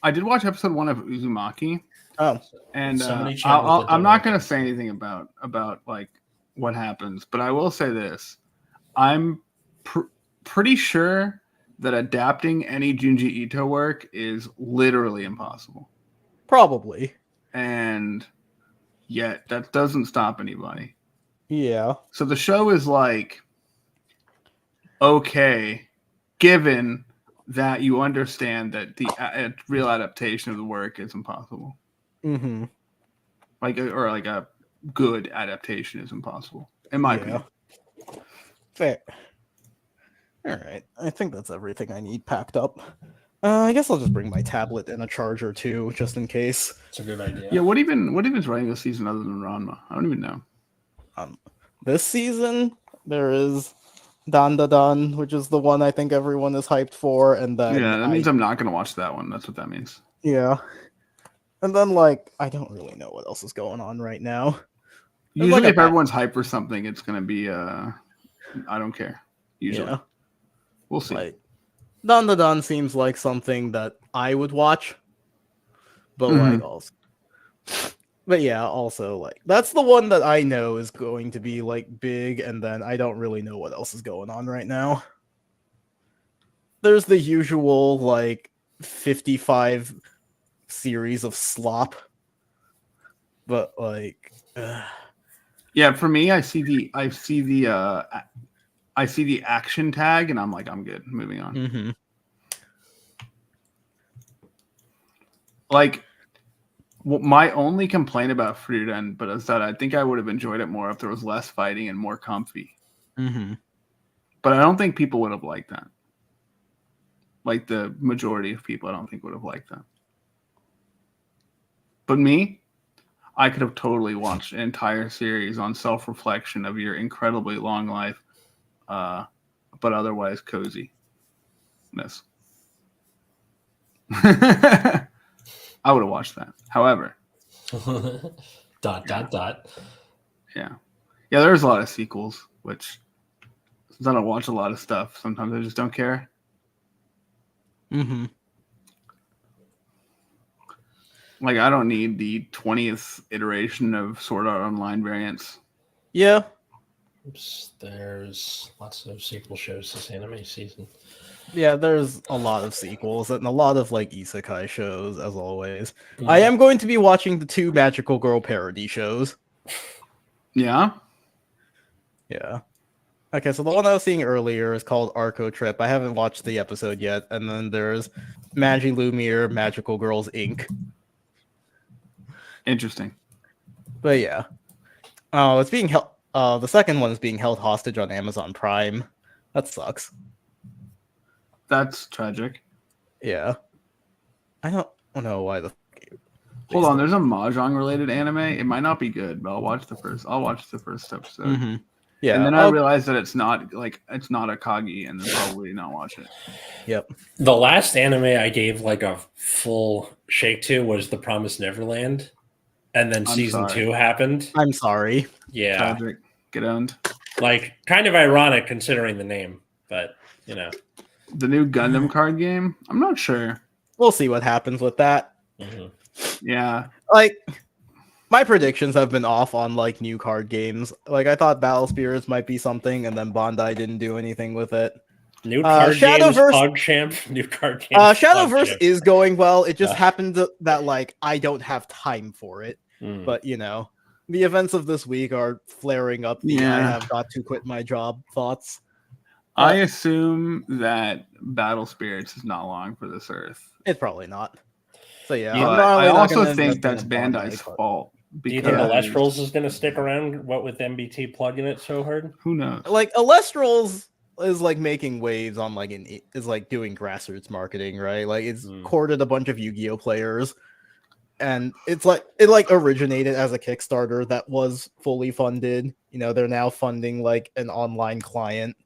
I did watch episode 1 of Uzumaki. Oh, and I'm not going to say anything about like what happens, but I will say this: I'm pretty sure that adapting any Junji Ito work is literally impossible. Probably. And yet that doesn't stop anybody. Yeah. So the show is like okay, given that you understand that the real adaptation of the work is impossible. Like a good adaptation is impossible, in my opinion. Fair. All right. I think that's everything I need packed up. I guess I'll just bring my tablet and a charger too, just in case. It's a good idea. Yeah. What even's running this season other than Ranma? I don't even know. This season there is Dan Da Dan, which is the one I think everyone is hyped for, and then that means I'm not going to watch that one. That's what that means. Yeah. And then like I don't really know what else is going on right now. There's Usually, like a if everyone's hyped for something, it's gonna be I don't care. Usually, yeah, we'll see. like Don the Don seems like something that I would watch, but like also, but yeah, also like that's the one that I know is going to be like big, and then I don't really know what else is going on right now. There's the usual like 55 series of slop, but like Yeah, for me, I see the action tag, and I'm like, I'm good. Moving on. mhm. Like, my only complaint about Frieren, but is that I think I would have enjoyed it more if there was less fighting and more comfy. Mm-hmm. But I don't think people would have liked that. Like the majority of people, I don't think would have liked that. But me, I could have totally watched an entire series on self-reflection of your incredibly long life, but otherwise coziness. I would have watched that. However, dot. yeah, there's a lot of sequels, which since I don't watch a lot of stuff, sometimes I just don't care. Mm-hmm. Like, I don't need the 20th iteration of Sword Art Online variants. Yeah. Oops, there's lots of sequel shows this anime season. Yeah, there's a lot of sequels and a lot of like isekai shows, as always. I am going to be watching the 2 Magical Girl parody shows. Yeah? Yeah. Okay, so the one I was seeing earlier is called Arco Trip. I haven't watched the episode yet. And then there's Magi Lumiere, Magical Girls Inc. Interesting. But yeah. Oh, it's being held. The second one is being held hostage on Amazon Prime. That sucks. That's tragic. Yeah. I don't know why the. Hold on, there's a mahjong related anime. It might not be good, but I'll watch the first episode. Mm-hmm. Yeah. And then I realized that it's not a Kagi, and then probably not watch it. Yep. The last anime I gave like a full shake to was The Promised Neverland. And then season 2 happened. I'm sorry. Yeah. Tragic. Get owned. Like, kind of ironic considering the name, but, you know. The new Gundam card game? I'm not sure. We'll see what happens with that. Mm-hmm. Yeah. Like, my predictions have been off on, like, new card games. Like, I thought Battle Spirits might be something, and then Bandai didn't do anything with it. New card games, PogChamp. New card games, Shadowverse is going well. It just happened that, like, I don't have time for it. But, you know, the events of this week are flaring up the I have got to quit my job thoughts. I assume that Battle Spirits is not long for this earth. It's probably not. So, yeah. I also think that's Bandai's fault. Do you think Alestrals is going to stick around? What with MBT plugging it so hard? Who knows? Like, Alestrals is like making waves on like is like doing grassroots marketing, right? Like it's courted a bunch of Yu-Gi-Oh players, and it's like it like originated as a Kickstarter that was fully funded. You know, they're now funding like an online client.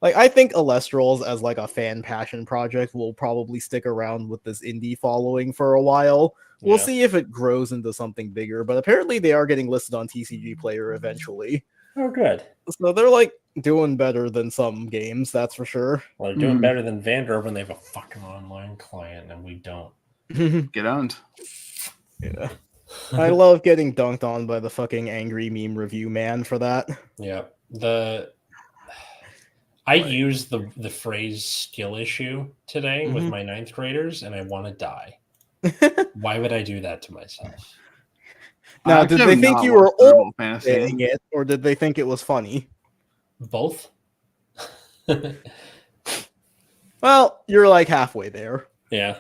Like I think Alestrals as like a fan passion project will probably stick around with this indie following for a while. We'll see if it grows into something bigger, but apparently they are getting listed on TCG Player eventually. Oh, good. So they're like doing better than some games, that's for sure. Well, they're doing better than Vander when they have a fucking online client and we don't. Get owned. Yeah. I love getting dunked on by the fucking angry meme review man for that. Yeah. I used the phrase skill issue today with my 9th graders and I want to die. Why would I do that to myself? Now, did they think you were old saying it, or did they think it was funny? Both. Well, you're like halfway there. Yeah.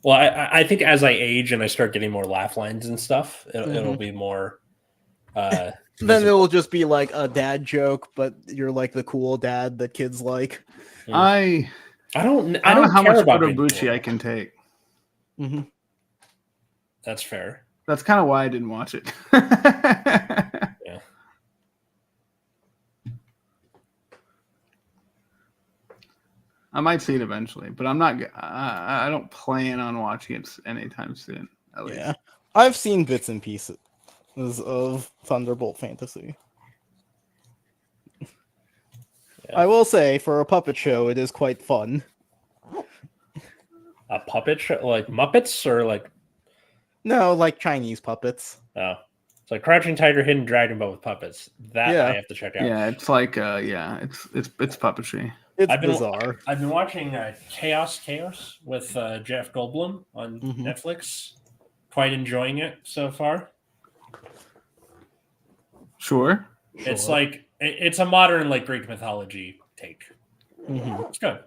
Well, I think as I age and I start getting more laugh lines and stuff, it'll be more. Then it will just be like a dad joke, but you're like the cool dad that kids like. I don't know how much Otobuchi I can take. Mm-hmm. That's fair. That's kind of why I didn't watch it. Yeah. I might see it eventually, but I'm not. I don't plan on watching it anytime soon. At least. Yeah. I've seen bits and pieces of Thunderbolt Fantasy. I will say, for a puppet show, it is quite fun. A puppet show, like Muppets, or like No, like Chinese puppets. oh, it's like Crouching Tiger, Hidden Dragon, but with puppets. That Yeah. I have to check out. Yeah, it's like it's puppetry. It's I've been bizarre. I've been watching Chaos with Jeff Goldblum on Mhm. Netflix. Quite enjoying it so far. Sure. It's Sure. like it's a modern like Greek mythology take. Mhm. It's good.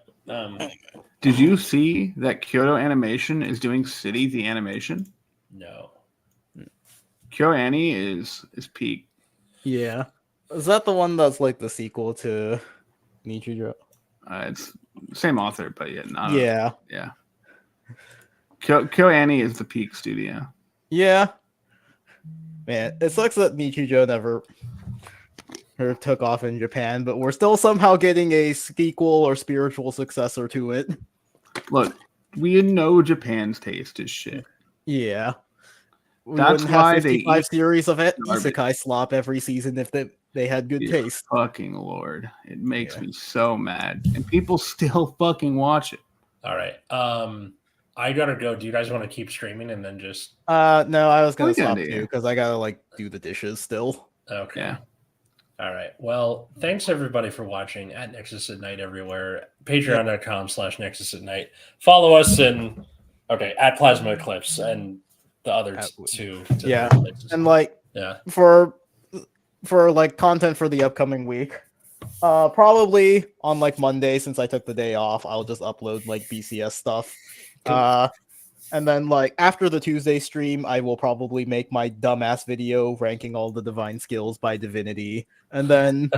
Did you see that Kyoto Animation is doing City the animation? No. Kyoto Annie is peak. Yeah. Is that the one that's like the sequel to Nichijou? It's same author, but yeah, not Yeah. yeah. Kyoto Annie is the peak studio. Yeah. Man, it sucks that Nichijou never took off in Japan, but we're still somehow getting a sequel or spiritual successor to it. Look, we know Japan's taste is shit. Yeah. We That's wouldn't why have they 55 eat series of it garbage. isekai slop every season if they had good Dear taste. fucking Lord. It makes Yeah. me so mad. And people still fucking watch it. All right. I gotta go. Do you guys want to keep streaming and then just No, I was gonna We can stop do, too yeah. because I gotta like do the dishes still. okay? Yeah. All right. Well, thanks everybody for watching at Nexus at Night everywhere. Patreon.com/Nexus at Night. Follow us and at Plasma Eclipse and the other two. Yeah. places. And like Yeah. for like content for the upcoming week, probably on like Monday since I took the day off, I'll just upload like BCS stuff. And then like after the Tuesday stream, I will probably make my dumbass video ranking all the divine skills by divinity. And then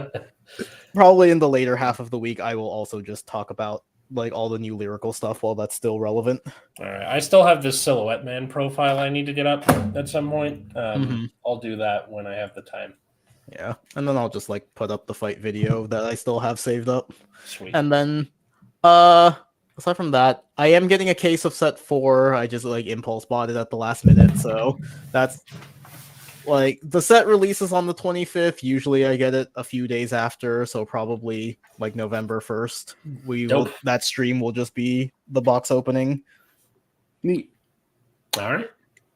probably in the later half of the week, I will also just talk about like all the new lyrical stuff while that's still relevant. All right. I still have this Silhouette Man profile I need to get up at some point. I'll do that when I have the time. Yeah. And then I'll just like put up the fight video that I still have saved up. Sweet. And then aside from that, I am getting a case of set 4. I just like impulse bought it at the last minute, so that's like the set releases on the 25th. Usually I get it a few days after, so probably like November 1st. That stream will just be the box opening. Neat. All right.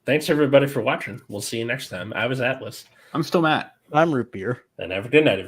Thanks everybody for watching. We'll see you next time. I was Atlas. I'm still Matt. I'm Root Beer. And have a good night, everybody.